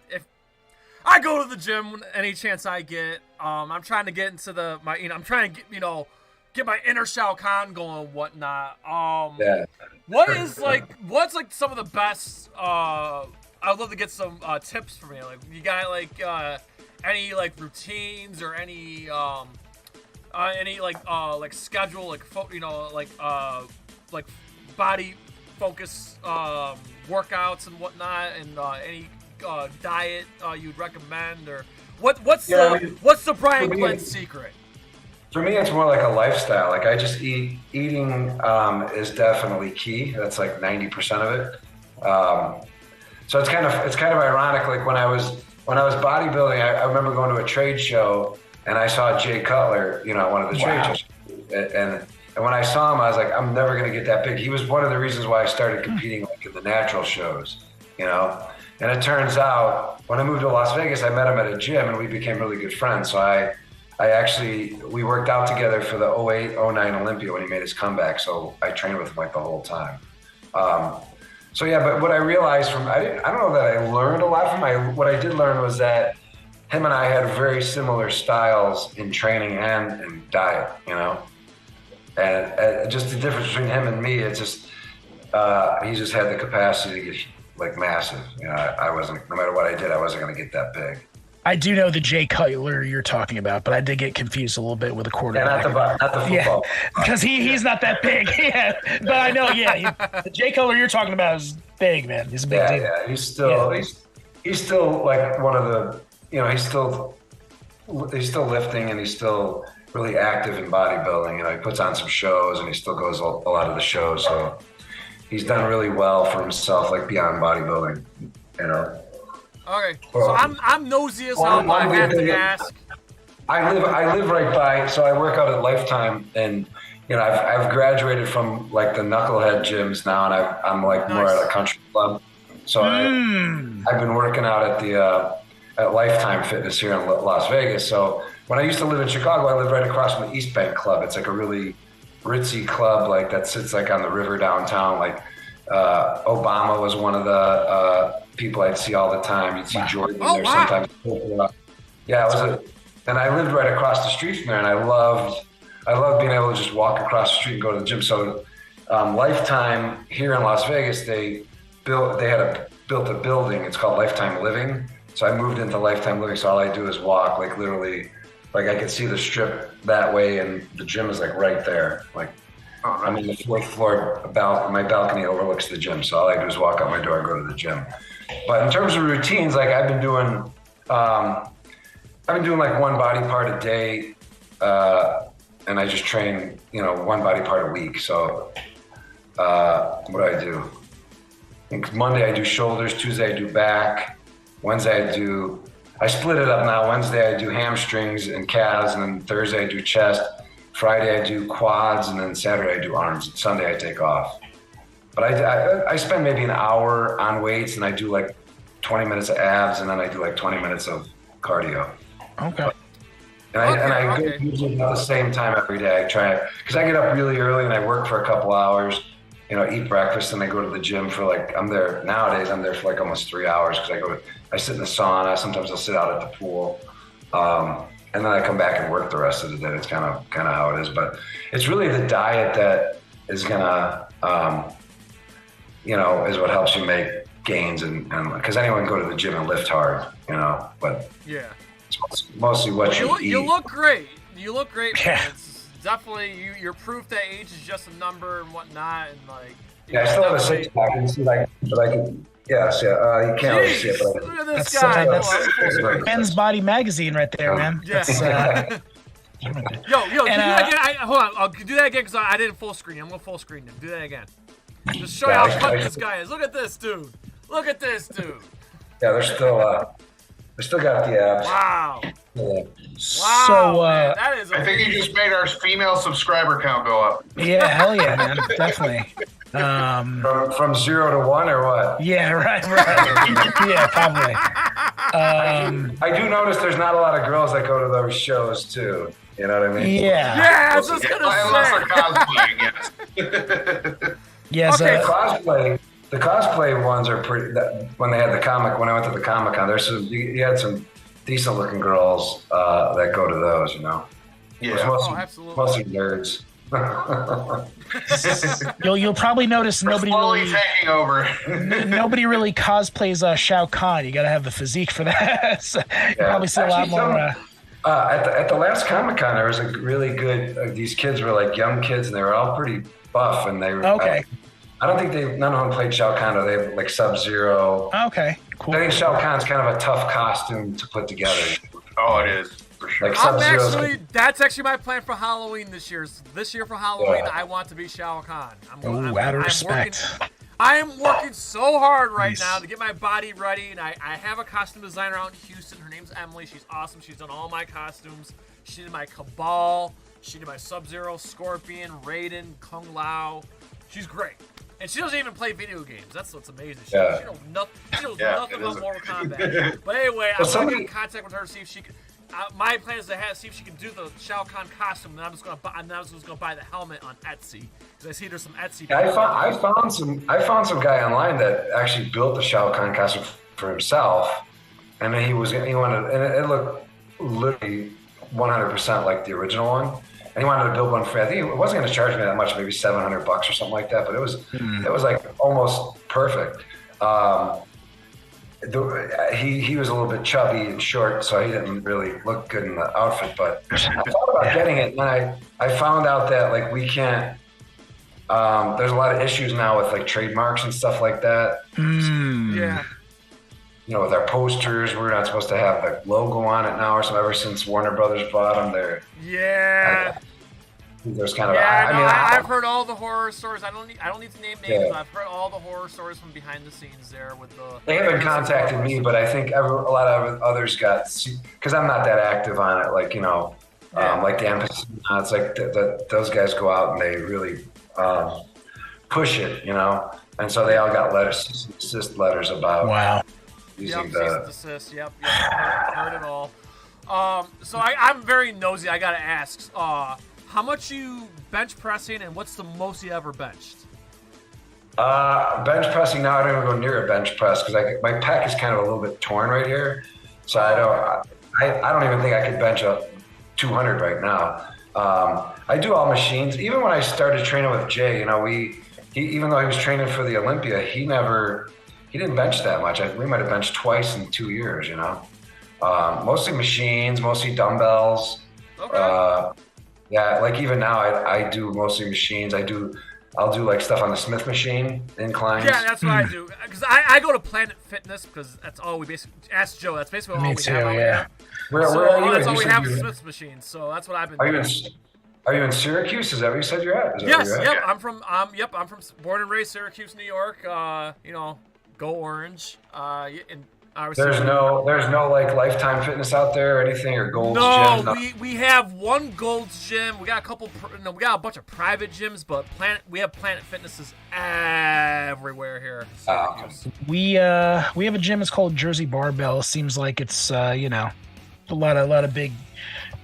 if I go to the gym any chance I get, I'm trying to get into I'm trying to get my inner Shao Kahn going and whatnot. What's some of the best I'd love to get some tips from you. Like, you got like any like routines or any like schedule, like like body focus workouts and whatnot, and any diet you'd recommend, or what's the Brian Glynn secret? For me, it's more like a lifestyle. Like I just eating is definitely key. That's like 90% of it. So it's kind of ironic. Like when I was bodybuilding, I remember going to a trade show and I saw Jay Cutler, you know, one of the trade shows, and when I saw him, I was like, I'm never gonna get that big. He was one of the reasons why I started competing like in the natural shows, you know. And it turns out when I moved to Las Vegas, I met him at a gym and we became really good friends. So we worked out together for the 08-09 Olympia when he made his comeback. So I trained with him like the whole time. So yeah, but what I realized I don't know that I learned a lot from what I did learn was that him and I had very similar styles in training and in diet, you know? And just the difference between him and me, it's just, he just had the capacity to get like massive. You know, I wasn't, no matter what I did, I wasn't going to get that big. I do know the Jay Cutler you're talking about, but I did get confused a little bit with the quarterback. Yeah, not the football. Yeah, because he's not that big. Yeah, but I know. Yeah, the Jay Cutler you're talking about is big, man. He's a big dude. Yeah, he's still like one of the, you know, he's still lifting and he's still really active in bodybuilding. You know, he puts on some shows and he still goes a lot of the shows. So he's done really well for himself, like beyond bodybuilding. You know. Okay, so I'm nosy as hell, but I have to ask. I live right by, so I work out at Lifetime, and you know I've graduated from like the knucklehead gyms now, and I'm like more at a country club. So I've been working out at the at Lifetime Fitness here in Las Vegas. So when I used to live in Chicago, I lived right across from the East Bank Club. It's like a really ritzy club, like that sits like on the river downtown. Like Obama was one of the people I'd see all the time. You'd see Jordan there sometimes. Yeah, and I lived right across the street from there, and I loved being able to just walk across the street and go to the gym. So Lifetime here in Las Vegas, they built a building. It's called Lifetime Living. So I moved into Lifetime Living. So all I do is walk, like literally, like I could see the strip that way, and the gym is like right there. Like I'm in the 4th floor. My balcony overlooks the gym. So all I do is walk out my door and go to the gym. But in terms of routines, like I've been doing like one body part a day, and I just train, you know, one body part a week. So what do I do? I think Monday I do shoulders, Tuesday I do back, Wednesday I split it up now. Wednesday I do hamstrings and calves, and then Thursday I do chest. Friday I do quads, and then Saturday I do arms. And Sunday I take off. But I spend maybe an hour on weights, and I do like 20 minutes of abs, and then I do like 20 minutes of cardio. Okay. And I go usually at the same time every day. I try, because I get up really early and I work for a couple hours, you know, eat breakfast, and I go to the gym for like, nowadays I'm there for like almost 3 hours, because I sit in the sauna. Sometimes I'll sit out at the pool. And then I come back and work the rest of the day. It's kind of how it is. But it's really the diet that is gonna, you know, is what helps you make gains, and because anyone can go to the gym and lift hard, you know. But yeah, it's mostly what you eat. You look great. You look great, man. Yeah. It's definitely you're proof that age is just a number and whatnot, and like. Yeah, I still have a six-pack. I can see like, but I can. Yes, yeah. You can't really see it, but look at this guy. That's Ben's Body Magazine right there, man. Yeah. Yo, do that again. Hold on, I'll do that again because I didn't full screen. I'm gonna full screen him. Do that again. Just show you how cut this guy is. Look at this dude. Look at this dude. Yeah, they're still got the abs. Wow. Yeah. Wow. So man, that is. I think you just made our female subscriber count go up. Yeah, hell yeah, man, definitely. From 0 to 1 or what? Yeah, right. Yeah, probably. I do notice there's not a lot of girls that go to those shows too. You know what I mean? Yeah. Yeah, I was just gonna say. Unless they're cosplaying, yes. Okay, the cosplay ones are pretty. When I went to the Comic-Con, you had some decent looking girls that go to those. You know. Yeah. Absolutely. Mostly nerds. You'll probably notice nobody really taking over. Nobody really cosplays Shao Kahn. You got to have the physique for that. So you probably see a lot more. At the last Comic-Con, there was a really good. These kids were like young kids, and they were all pretty buff, and they were okay. I don't think none of them played Shao Kahn, or they have like Sub-Zero. Okay, cool. I think Shao Kahn's kind of a tough costume to put together. Oh, it is. For sure. Like that's actually my plan for Halloween this year. This year for Halloween, I want to be Shao Kahn. Out of respect. I am working so hard right now to get my body ready, and I have a costume designer out in Houston. Her name's Emily. She's awesome. She's done all my costumes. She did my Cabal. She did my Sub-Zero, Scorpion, Raiden, Kung Lao. She's great. And she doesn't even play video games. That's what's amazing. She knows nothing about Mortal Kombat. But anyway, I'm going to get in contact with her to see if she can. My plan is to see if she can do the Shao Kahn costume, and I'm just going to buy the helmet on Etsy because I see there's some Etsy. I found some guy online that actually built the Shao Kahn costume for himself, and then he wanted, and it looked literally 100% like the original one. And he wanted to build one for. I think it wasn't going to charge me that much, maybe $700 or something like that. But it was like almost perfect. He was a little bit chubby and short, so he didn't really look good in the outfit. But I thought about getting it, and I found out that like we can't. There's a lot of issues now with like trademarks and stuff like that. Yeah. You know, with our posters, we're not supposed to have the logo on it now, or so. Ever since Warner Brothers bought them, there's kind of. I've heard all the horror stories. I don't need to name names. But I've heard all the horror stories from behind the scenes there with the. They haven't contacted me, but I think a lot of others got, because I'm not that active on it. Like like the emphasis. It's like those guys go out and they really push it, and so they all got assist letters about. Wow. Using cease and desist. Yep. Heard it all. So I'm very nosy. I gotta ask. How much you bench pressing, and what's the most you ever benched? Bench pressing now, I don't even go near a bench press because my pec is kind of a little bit torn right here, so I don't even think I could bench up 200 right now. I do all machines. Even when I started training with Jay, even though he was training for the Olympia, he didn't bench that much. We might have benched twice in 2 years. Mostly machines, mostly dumbbells. Okay. Yeah, like even now, I do mostly machines. I'll do like stuff on the Smith machine, inclines. Yeah, that's what I do. Because I go to Planet Fitness because that's all we basically ask Joe. That's basically all we have out here. Where are you? That's all we have is Smith's machines. So that's what I've been doing. Are you in Syracuse? Is that where you said you're at? Yes. Yep. I'm from born and raised Syracuse, New York. Go Orange. There's no like Lifetime Fitness out there or anything, or Gold's Gym. No, we have one Gold's Gym. We got a couple. We got a bunch of private gyms, but we have Planet Fitnesses everywhere here. We have a gym. It's called Jersey Barbell. Seems like it's a lot of big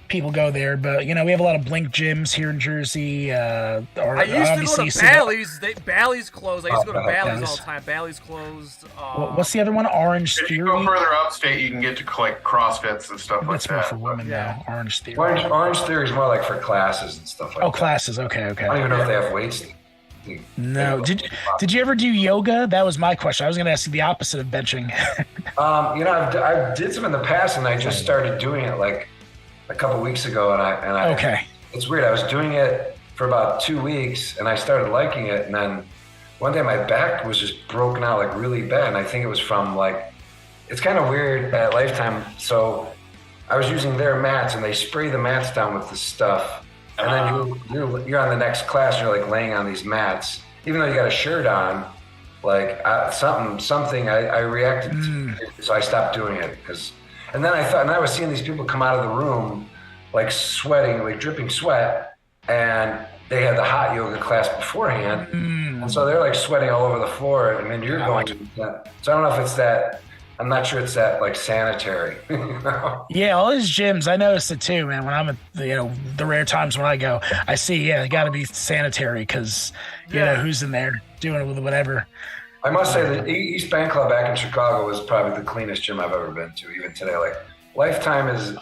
people go there, but we have a lot of Blink gyms here in Jersey. I used to go to Bally's. Bally's closed. I used to go to Bally's all the time. Bally's closed. What's the other one? Orange Theory. If you go further upstate, you can get to like CrossFits and stuff like that. That's more for women now. Orange Theory. Orange Theory is more like for classes and stuff like that. Classes. Okay. I don't even know if they have weights. No. Did you ever do yoga? That was my question. I was going to ask you the opposite of benching. I did some in the past, and I just started doing it like a couple weeks ago, and I okay. It's weird. I was doing it for about 2 weeks, and I started liking it, and then one day my back was just broken out like really bad, and I think it was from it's kind of weird at Lifetime. So I was using their mats, and they spray the mats down with this stuff, and then you're on the next class, and you're like laying on these mats, even though you got a shirt on. Something I reacted to, so I stopped doing it because. And then I was seeing these people come out of the room, like sweating, like dripping sweat, and they had the hot yoga class beforehand, and so they're like sweating all over the floor, and then you're going to that. So I don't know if it's that. I'm not sure it's that like sanitary. Yeah, all these gyms, I noticed it too, man. When I'm at the rare times when I go, I see they got to be sanitary because who's in there doing it with whatever. I must say the East Bank Club back in Chicago was probably the cleanest gym I've ever been to, even today. Like Lifetime is,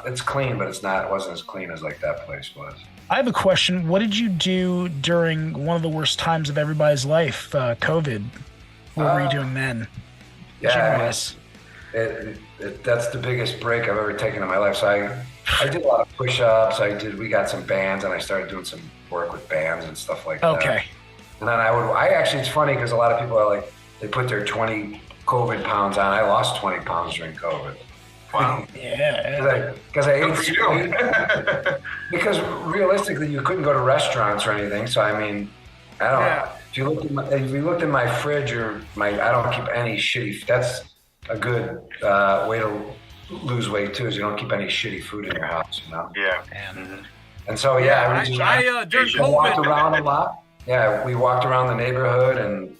it's clean, but it wasn't as clean as like that place was. I have a question. What did you do during one of the worst times of everybody's life, COVID? What were you doing then? Yeah, that's the biggest break I've ever taken in my life. So I did a lot of push-ups. We got some bands, and I started doing some work with bands and stuff like that. Okay. And then actually, it's funny because a lot of people are like, they put their 20 COVID pounds on. I lost 20 pounds during COVID. Wow. Yeah. Because I ate because realistically, you couldn't go to restaurants or anything. So I mean, I don't know. If you looked in my fridge or I don't keep any shitty. That's a good way to lose weight too. Is you don't keep any shitty food in your house. You know. Yeah. And so during COVID, walked around a lot. Yeah, we walked around the neighborhood and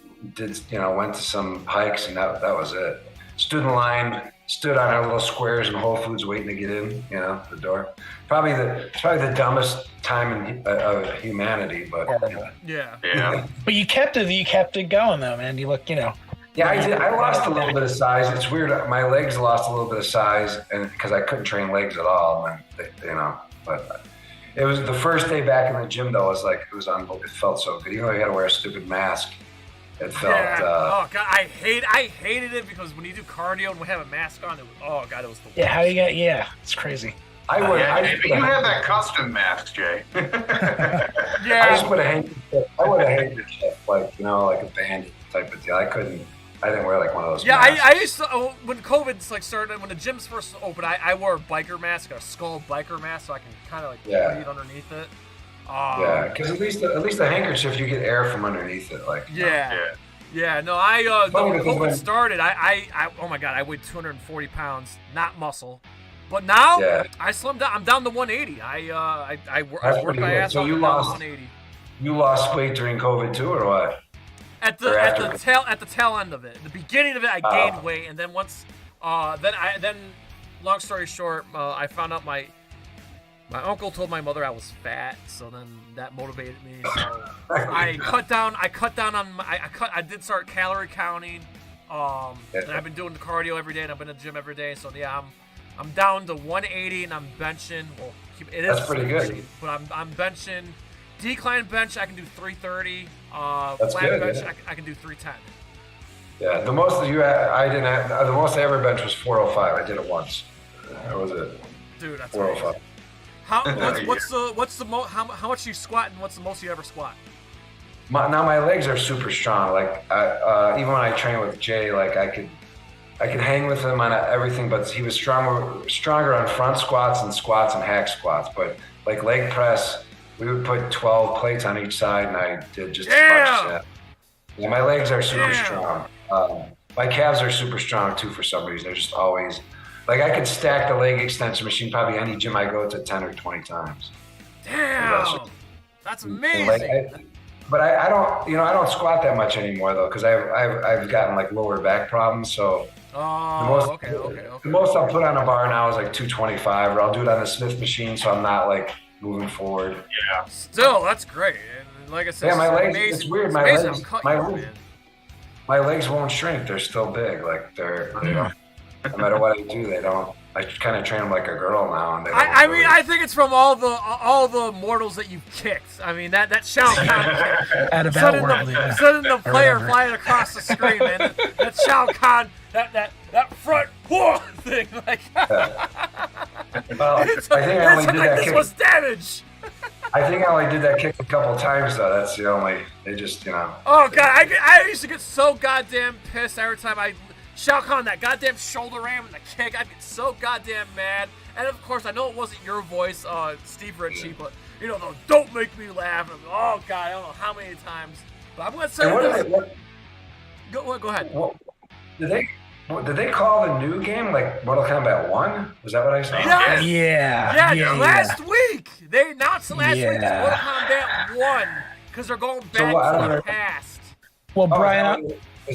went to some hikes, and that was it. Stood in line. Stood on our little squares in Whole Foods waiting to get in, the door. Probably the dumbest time of humanity, but yeah. But you kept it going though, man. You look, Yeah, I did. I lost a little bit of size. It's weird. My legs lost a little bit of size, and because I couldn't train legs at all, But it was the first day back in the gym though. It felt so good. Even though you had to wear a stupid mask. It felt. Oh god, I hated it because when you do cardio and we have a mask on, it was it was the worst. Yeah, how you got? Yeah, it's crazy. But you have that custom mask, Jay. I just would have hated. I would have hated it, like a bandit type of deal. I didn't wear like one of those. Yeah, masks. I used to when COVID started, when the gyms first opened, I wore a biker mask, a skull biker mask, so I can kind of breathe underneath it. Because at least the handkerchief, you get air from underneath it. Like No, when COVID started, I oh my god, I weighed 240 pounds, not muscle, but now I slimmed down. I'm down to 180. I worked my ass off. You lost 180. You lost weight during COVID too, or what? At the tail end of it. The beginning of it, I gained weight, and then once then long story short, I found out my uncle told my mother I was fat, so then that motivated me. So I cut down on I did start calorie counting. And I've been doing the cardio every day, and I've been in the gym every day. So yeah, I'm down to 180, and I'm benching. Well, that's pretty good. But I'm benching. Decline bench, I can do 330. That's flat good, bench, I can do 310. Yeah, the most the most I ever benched was 405. I did it once. That was it. Dude, that's 405. How much you squat, and what's the most you ever squat? My legs are super strong. Like even when I train with Jay, like I could hang with him on everything, but he was stronger on front squats and hack squats. But like leg press, we would put 12 plates on each side, and I did just as much. Yeah, my legs are super strong. My calves are super strong too for some reason. They're just always. Like I could stack the leg extension machine probably any gym I go to 10 or 20 times. Damn, that's amazing. But I don't squat that much anymore though, because I've gotten like lower back problems. So the most I'll put on a bar now is like 225, or I'll do it on the Smith machine, so I'm not like moving forward. Yeah. Still, that's great. And like I said, my legs. Amazing. It's weird. My legs won't shrink. They're still big. Like they're. No matter what I do, they don't. I kind of train them like a girl now. And I think it's from all the mortals that you've kicked. I mean that Shao Kahn kick. Sending the player flying across the screen, man. That Shao Kahn, that front thing, like. Well, I think I only did that kick. This was damage. I think I only did that kick a couple times though. That's the only. They just Oh god, I used to get so goddamn pissed every time Shao Kahn, that goddamn shoulder ram and the kick, I'd get so goddamn mad. And of course, I know it wasn't your voice, Steve Ritchie, but don't make me laugh. And, oh god, I don't know how many times. But I'm gonna say this. Go ahead. Did they call the new game like Mortal Kombat 1? Was that what I said? Yes. Yeah. Last week they announced it last week as Mortal Kombat 1 because they're going back to the past. Well, Brian.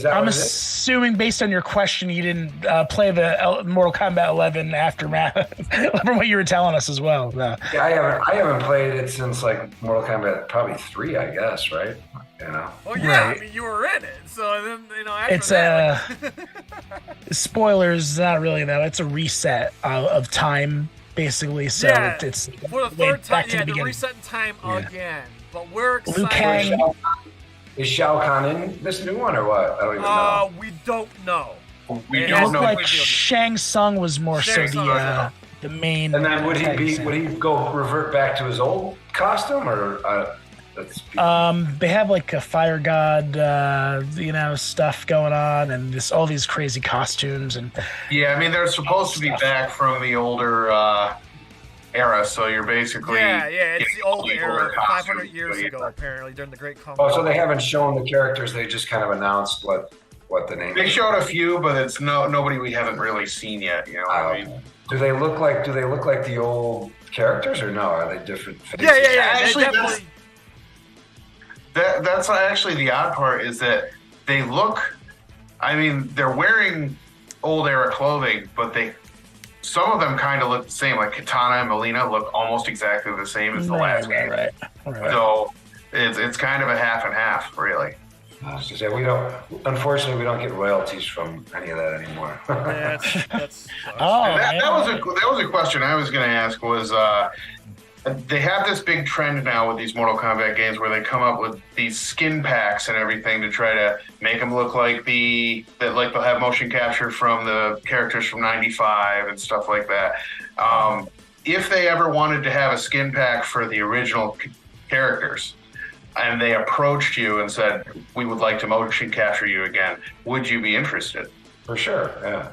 I'm assuming, based on your question, you didn't play the Mortal Kombat 11 aftermath from what you were telling us as well. No. Yeah, I haven't played it since like Mortal Kombat probably 3, I guess, right? Well, yeah, right. I mean, you were in it, so then after it's that, spoilers, not really though. It's a reset of time basically. So Yeah, it's for the third time. back to Yeah, the they're beginning. resetting time Yeah. again. But we're Liu excited. Kang. Is Shao Kahn in this new one or what? I don't even know. We don't know. We It don't looked know. like Shang Tsung was more Shang so Tsung, the main. And then would he antagonist. go revert back to his old costume or that's They have like a fire god, stuff going on, and all these crazy costumes and. Yeah, I mean they're supposed to be back from the older era, so you're basically it's the old era, 500 costumes, years but yeah. ago, apparently during the Great Kong. Oh, so they haven't shown the characters, they just kind of announced what the name They is. showed a few, but it's nobody we haven't really seen yet. You know what I mean? Do they look like the old characters or no? Are they different faces? Yeah. Actually, Definitely. that's actually the odd part is that they look. I mean, they're wearing old era clothing, but some of them kind of look the same. Like Katana and Melina look almost exactly the same as the last game. Right. So it's kind of a half and half, really. Yeah, unfortunately, we don't get royalties from any of that anymore. That's That was a question I was going to ask. Was they have this big trend now with these Mortal Kombat games where they come up with these skin packs and everything to try to make them look like they'll have motion capture from the characters from '95 and stuff like that. If they ever wanted to have a skin pack for the original characters, and they approached you and said, "We would like to motion capture you again," would you be interested? For sure, yeah,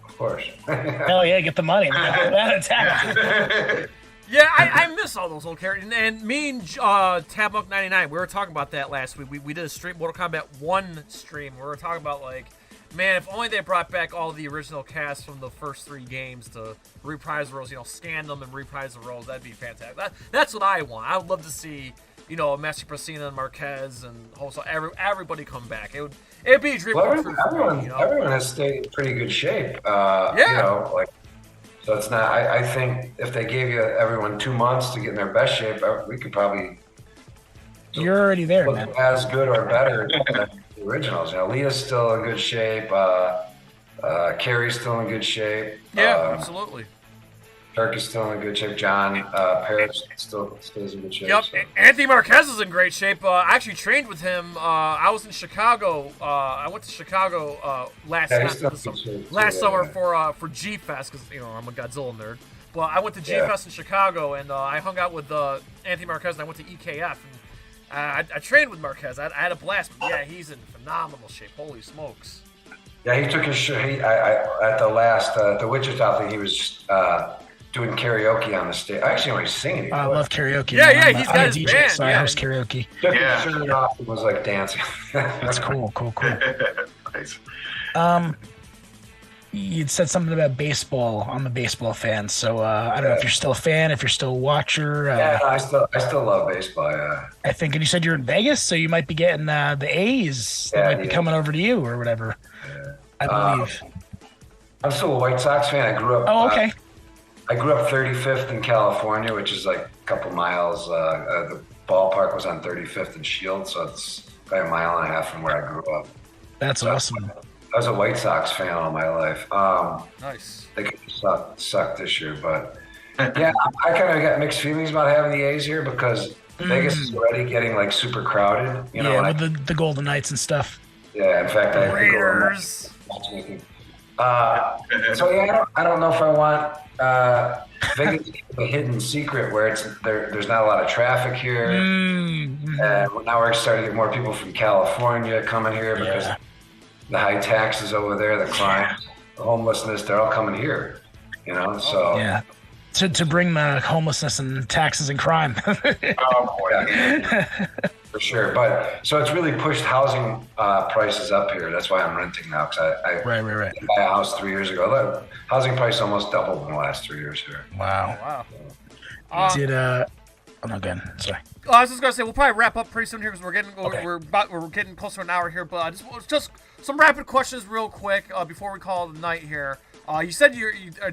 of course. Hell yeah, get the money. That attack. Yeah, I miss all those old characters. And me and Tabmuck99, we were talking about that last week. We did a stream, Mortal Kombat 1 stream. We were talking about, like, man, if only they brought back all the original cast from the first 3 games to reprise the roles, scan them and reprise the roles. That'd be fantastic. That's what I want. I would love to see, Messi, Prasina, and Marquez, and also everybody come back. It'd be a dream come true for me, Everyone has stayed in pretty good shape. So it's not. I think if they gave everyone 2 months to get in their best shape, we could probably. You're already there, look man. as good or better than the originals. Leah's still in good shape. Carrie's still in good shape. Yeah, absolutely. Turk is still in good shape. John Paris still stays in good shape. Yep, So. Anthony Marquez is in great shape. I actually trained with him. I was in Chicago. I went to Chicago last summer for G-Fest because I'm a Godzilla nerd. But I went to G-Fest in Chicago and I hung out with Anthony Marquez and I went to EKF. And I trained with Marquez. I had a blast. But yeah, he's in phenomenal shape. Holy smokes! Yeah, he took his shirt. At the last the Wichita thing, he was doing karaoke on the stage. I actually only sing. I love karaoke. Yeah, he's got his DJ, band. so I host karaoke. Took his shirt off and was like dancing. That's cool. Nice. You'd said something about baseball. I'm a baseball fan, so I don't know if you're still a fan, if you're still a watcher. Yeah, I still love baseball. Yeah. I think, and you said you're in Vegas, so you might be getting the A's. They might be coming over to you or whatever. Yeah. I believe. I'm still a White Sox fan. I grew up. Oh, okay. I grew up 35th in California, which is like a couple miles. The ballpark was on 35th and Shield, so it's about a mile and a half from where I grew up. That's awesome. I was a White Sox fan all my life. Nice. They sucked this year, but yeah, I kind of got mixed feelings about having the A's here because Vegas is already getting like super crowded. With the Golden Knights and stuff. Yeah, in fact, I Raiders. So yeah, I don't know if I want Vegas a hidden secret where there's not a lot of traffic here, and now we're starting to get more people from California coming here because the high taxes over there, the crime, the homelessness, they're all coming here. So yeah. To bring the homelessness and taxes and crime. Oh boy. For sure, but so it's really pushed housing prices up here. That's why I'm renting now because I right. bought a house 3 years ago. The housing price almost doubled in the last 3 years here. Wow. I'm not good. Sorry. I was just gonna say we'll probably wrap up pretty soon here because we're getting close to an hour here. But just some rapid questions real quick before we call it the night here. You said did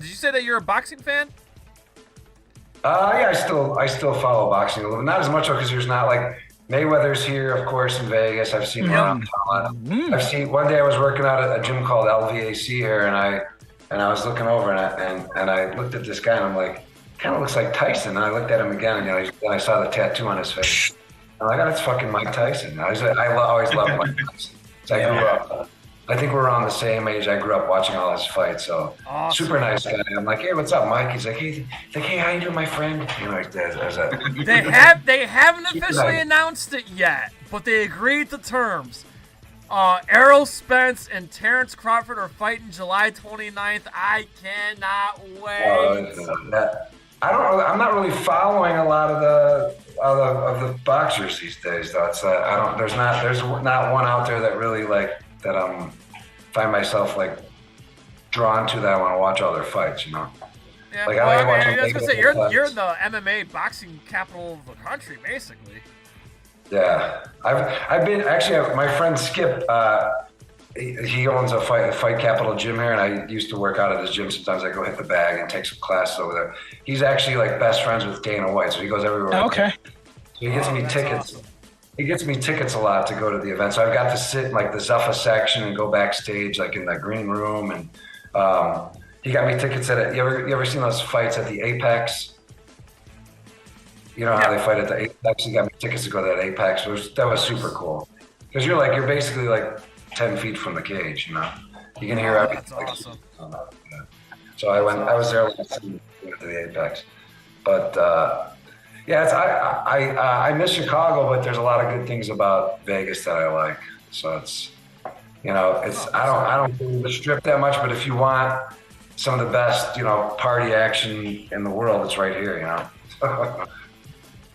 you say that you're a boxing fan? Yeah, I still follow boxing a little bit, not as much because there's not like. Mayweather's here, of course, in Vegas. I've seen him around town. I've seen one day I was working out at a gym called LVAC here, and I was looking over and I looked at this guy and I'm like, kind of looks like Tyson. And I looked at him again, and I saw the tattoo on his face. I'm like, oh, that's fucking Mike Tyson. I always loved Mike Tyson. So I grew up. I think we're around the same age. I grew up watching all his fights. So awesome. Super nice guy. I'm like, hey, what's up, Mike? He's like, hey, how you doing, my friend? You know, They haven't officially announced it yet, but they agreed to terms. Errol Spence and Terrence Crawford are fighting July 29th. I cannot wait. I'm not really following a lot of the boxers these days, though. It's there's not one out there that really that find myself drawn to that I want to watch all their fights. Yeah, I was gonna say you're the MMA boxing capital of the country, basically. Yeah, I've been actually. My friend Skip, he owns a fight capital gym here, and I used to work out at his gym. Sometimes I go hit the bag and take some classes over there. He's actually best friends with Dana White, so he goes everywhere. Okay. So he gets me tickets. Awesome. He gets me tickets a lot to go to the event. So I've got to sit in the Zuffa section and go backstage in the green room, and he got me tickets at it. You ever seen those fights at the Apex? You know how they fight at the Apex? He got me tickets to go to that Apex. That was super cool. Because you're basically 10 feet from the cage, you know? You can hear everything. That's awesome. So I was there to the Apex. But I miss Chicago, but there's a lot of good things about Vegas that I like. So it's I don't do the Strip that much, but if you want some of the best, party action in the world, it's right here,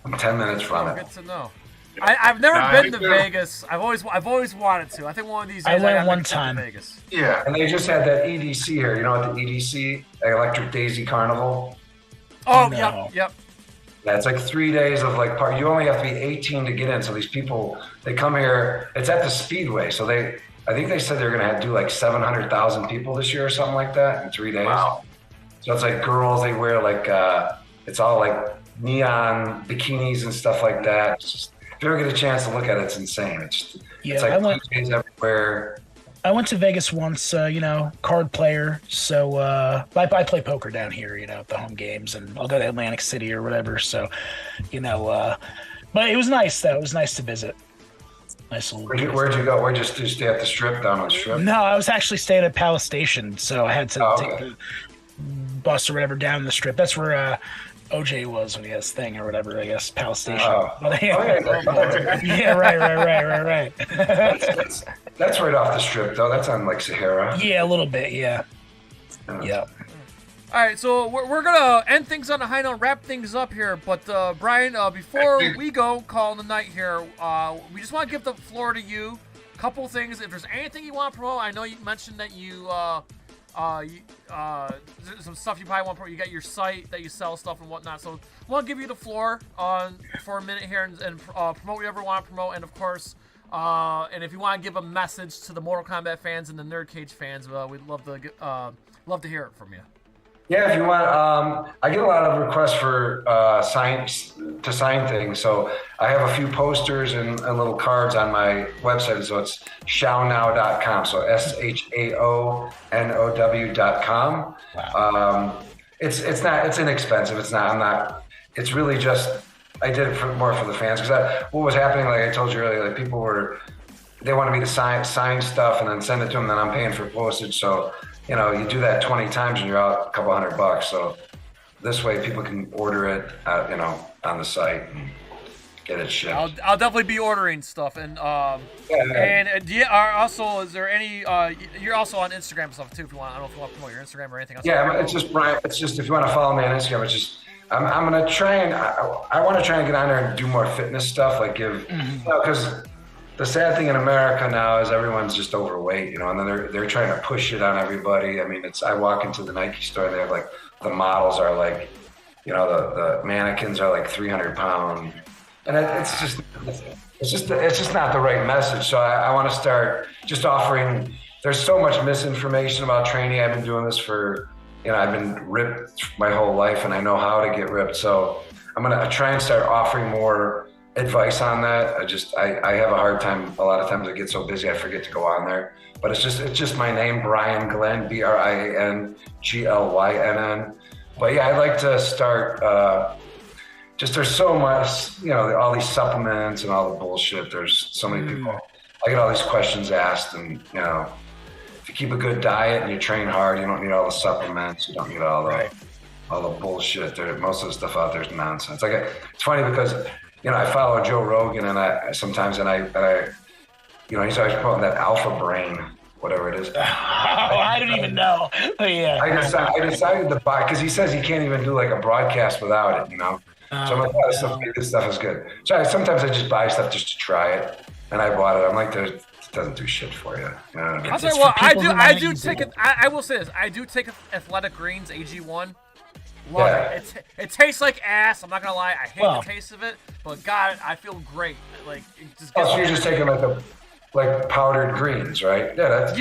I'm 10 minutes from it. Good to know. I've never been to Vegas. I've always wanted to. I think one of these days I went one time. To Vegas. Yeah, and they just had that EDC here. You know what the EDC, Electric Daisy Carnival? Oh, no. Yep. Yeah, it's 3 days of party. You only have to be 18 to get in. So these people, they come here. It's at the Speedway. So I think they said they're going to do 700,000 people this year or something like that in 3 days. Wow. So it's girls, they wear it's all neon bikinis and stuff like that. If you ever get a chance to look at it, it's insane. It's DJs everywhere. I went to Vegas once, card player. So I play poker down here, at the home games, and I'll go to Atlantic City or whatever. So, but it was nice, though. It was nice to visit. Nice little. Where'd you go? Where'd you stay at the Strip, down on the Strip? No, I was actually staying at Palace Station, so I had to take the bus or whatever down the Strip. That's where OJ was when he had his thing or whatever, I guess, Palace Station. Yeah, right. That's right off the Strip, though. That's on Sahara. Yeah, a little bit, yeah. Yeah. All right, so we're going to end things on a high note, wrap things up here. But, Brian, before we go call the night here, we just want to give the floor to you. Couple things. If there's anything you want to promote, I know you mentioned that some stuff you probably want to promote. You got your site that you sell stuff and whatnot. So I want to give you the floor for a minute here and promote whatever you want to promote. And, of course, and if you want to give a message to the Mortal Kombat fans and the NerdCage fans, we'd love to hear it from you. Yeah, if you want, I get a lot of requests for sign things. So I have a few posters and little cards on my website. So it's shaonow.com. So SHAONOW.com. Wow. It's inexpensive. It's really just, I did it more for the fans. Because what was happening, like I told you earlier, people they wanted me to sign stuff and then send it to them. Then I'm paying for postage. So, you do that 20 times and you're out a couple $100. So this way people can order it, on the site and get it shipped. I'll definitely be ordering stuff. And also, is there any? You're also on Instagram and stuff too. If you want, I don't know if you want to promote your Instagram or anything else. Yeah, it's just Brian. It's just if you want to follow me on Instagram, it's just I'm gonna try and I want to try and get on there and do more fitness stuff, because. The sad thing in America now is everyone's just overweight, and then they're trying to push it on everybody. I mean, I walk into the Nike store and they have the models are the mannequins are 300 pounds, and it's just not the right message. So I want to start just offering. There's so much misinformation about training. I've been doing this for, I've been ripped my whole life and I know how to get ripped. So I'm gonna try and start offering more advice on that. I have a hard time. A lot of times I get so busy I forget to go on there. But it's just my name, Brian Glynn, BrianGlynn. But yeah, I'd like to start. Just there's so much, all these supplements and all the bullshit. There's so many people. I get all these questions asked, and if you keep a good diet and you train hard, you don't need all the supplements. You don't need all the bullshit. Most of the stuff out there is nonsense. It's funny because I follow Joe Rogan, and I sometimes he's always promoting that alpha brain, whatever it is. I don't even know. But yeah. I decided to buy because he says he can't even do like a broadcast without it. So I'm like, this stuff is good. So sometimes I just buy stuff just to try it, and I bought it. I'm like, it doesn't do shit for you. I'll tell you what, I do take it. I will say this: I do take Athletic Greens AG1. Love it. It tastes like ass. I'm not gonna lie. I hate the taste of it, but God, I feel great. Like it just. So you're just taking like powdered greens, right? That's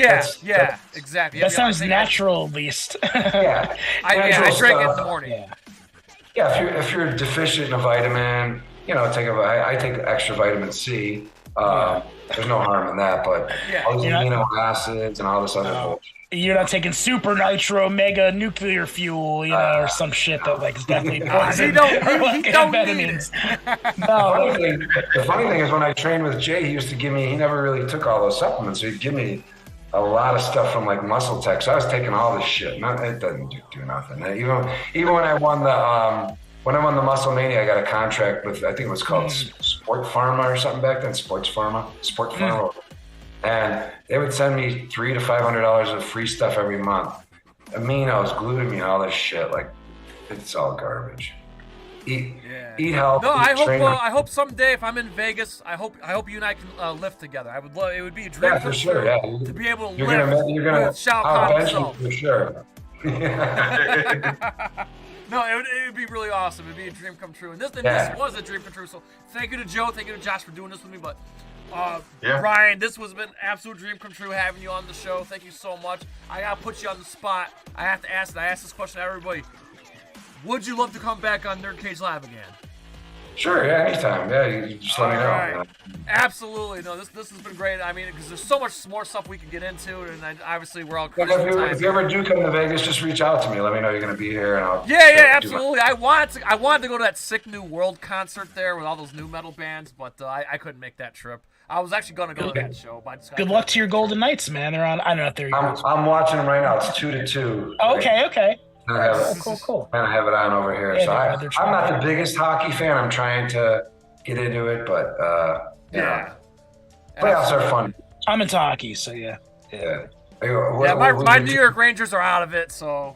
exactly. That sounds natural, at least. Yeah. I drink it in the morning. Yeah, if you're deficient in a vitamin, I take extra vitamin C. There's no harm in that, but all these amino acids and all this other bullshit. You're not taking super nitro mega nuclear fuel, or some shit that is definitely poison. You don't need it. No. The funny thing is when I trained with Jay, he never really took all those supplements. So he'd give me a lot of stuff from like Muscle Tech. So I was taking all this shit. It doesn't do nothing. Even when I won the Muscle Mania, I got a contract with, I think it was called Sport Pharma or something back then. Sport Pharma. And they would send me $300 to $500 of free stuff every month. Aminos, glutamine, all this shit. Like, it's all garbage. Eat healthy. No, I hope someday if I'm in Vegas, I hope you and I can lift together. I would love. It would be a dream for sure. Yeah, to be able to lift with Shao Kahn himself. For sure. No, it would be really awesome. It'd be a dream come true. And this was a dream come true. So thank you to Joe, thank you to Josh for doing this with me. But Brian, this was an absolute dream come true having you on the show. Thank you so much. I gotta put you on the spot. I have to ask it. I ask this question to everybody. Would you love to come back on NerdCage Live again? Sure, yeah, anytime. Yeah, you just let me know. Right. Absolutely. No, this has been great. I mean, because there's so much more stuff we can get into, and obviously we're all crushing time. If you ever do come to Vegas, just reach out to me. Let me know you're going to be here, and I'll. Yeah, absolutely. I wanted to go to that Sick New World concert there with all those new metal bands, but I couldn't make that trip. I was actually going to go to that show, but I just good luck to your Golden Knights, man. They're on. I don't know if they're. I'm watching them right now. It's 2-2. Okay. Cool. I have it on over here. Yeah, so I'm not the biggest hockey fan. I'm trying to get into it, but playoffs are fun. I'm into hockey, so yeah. My New York Rangers are out of it, so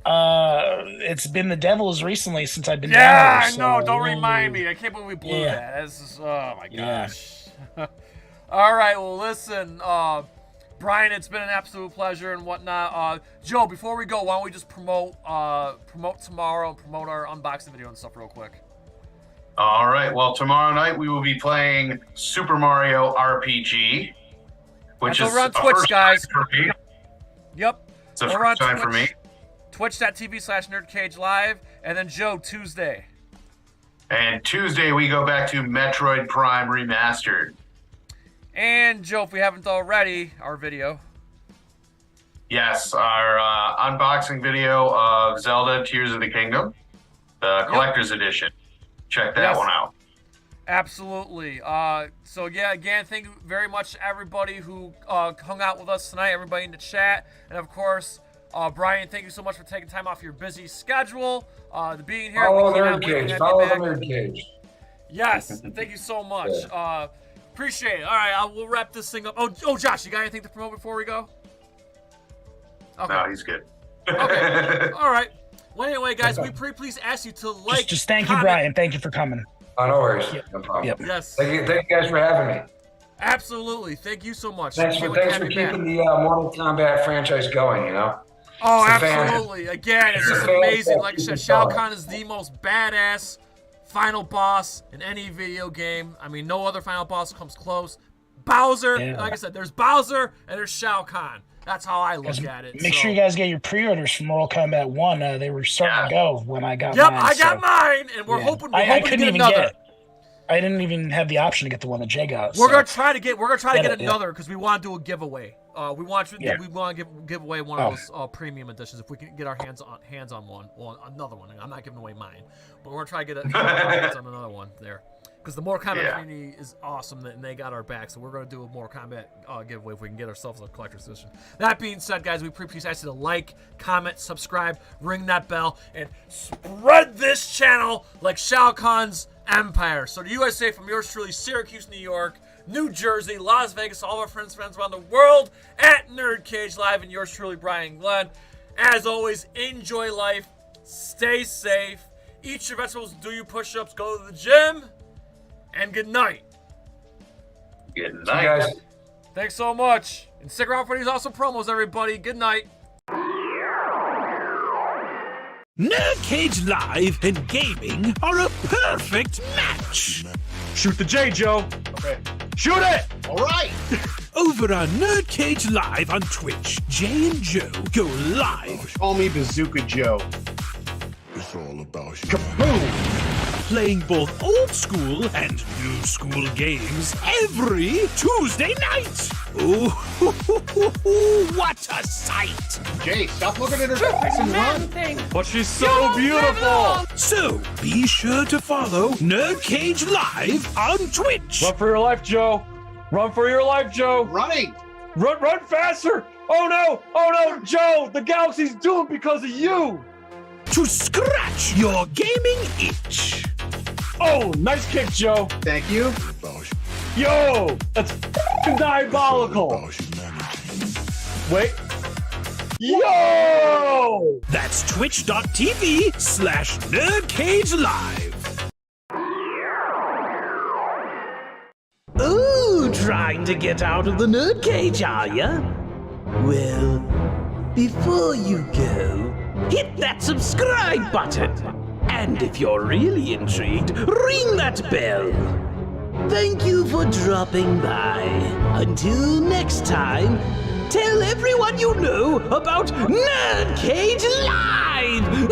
it's been the Devils recently since I've been down there. Yeah, I know. Don't remind me. I can't believe we blew that. This is, oh my gosh. All right. Well, listen. Brian, it's been an absolute pleasure and whatnot. Joe, before we go, why don't we just promote tomorrow, promote our unboxing video and stuff real quick. All right. Well, tomorrow night we will be playing Super Mario RPG, which is over on Twitch, guys. For me. Yep. It's a first time for me. Twitch.tv/NerdCage Live, and then Joe, Tuesday. And Tuesday we go back to Metroid Prime Remastered. And Joe, if we haven't already, our video. Yes, our unboxing video of Zelda Tears of the Kingdom, the Collector's Edition. Check that one out. Absolutely. So, again, thank you very much to everybody who hung out with us tonight, everybody in the chat. And, of course, Brian, thank you so much for taking time off your busy schedule, to being here. Follow NerdCage. Follow the NerdCage. Yes, thank you so much. Appreciate it. All right, we'll wrap this thing up. Oh, Josh, you got anything to promote before we go? Okay. No, he's good. Okay. All right. Well, anyway, guys, we please ask you to like. Just thank you, Brian. Thank you for coming. Oh, no worries. No problem. Yep. Yes. Thank you guys for having me. Absolutely. Thank you so much. Thanks for keeping the Mortal Kombat franchise going, Oh, absolutely. Again, it's just amazing. Like I said, Shao Kahn is the most badass final boss in any video game. I mean, no other final boss comes close. Bowser, like I said, there's Bowser and there's Shao Kahn. That's how I look at it. Make sure you guys get your pre-orders for Mortal Kombat 1. They were starting to go when I got mine. Yep, I got mine, and we're hoping I couldn't even get it. I didn't even have the option to get the one that Jay got. We're gonna try to get another because we want to do a giveaway. We want to give away one of those premium editions if we can get our hands on one. Well, another one. I'm not giving away mine, but we're gonna try to get hands on another one there. Because the More Kombat community is awesome, and they got our back. So we're going to do a More Kombat giveaway if we can get ourselves a collector's edition. That being said, guys, we appreciate you to like, comment, subscribe, ring that bell, and spread this channel like Shao Kahn's empire. So the USA from yours truly, Syracuse, New York, New Jersey, Las Vegas, all our friends around the world at NerdCage Live, and yours truly, Brian Glynn. As always, enjoy life, stay safe, eat your vegetables, do your push-ups, go to the gym. And good night. Good night, guys. Thanks so much. And stick around for these awesome promos, everybody. Good night. NerdCage Live and gaming are a perfect match. Shoot the J, Joe. Okay. Shoot it! All right. Over on NerdCage Live on Twitch, Jay and Joe go live. Call me Bazooka Joe. It's all about you. Kaboom! Playing both old school and new school games every Tuesday night. Ooh, what a sight! Jay, stop looking at her face and run. But she's so beautiful. So be sure to follow NerdCage Live on Twitch. Run for your life, Joe. Run for your life, Joe. Running. Run faster. Oh no, Joe. The galaxy's doomed because of you. To scratch your gaming itch. Oh, nice kick, Joe. Thank you. Yo, that's diabolical. Wait. Yo! That's twitch.tv/NerdCage Live. Ooh, trying to get out of the NerdCage, are ya? Well, before you go, hit that subscribe button. And if you're really intrigued, ring that bell. Thank you for dropping by. Until next time, tell everyone you know about NerdCage Live!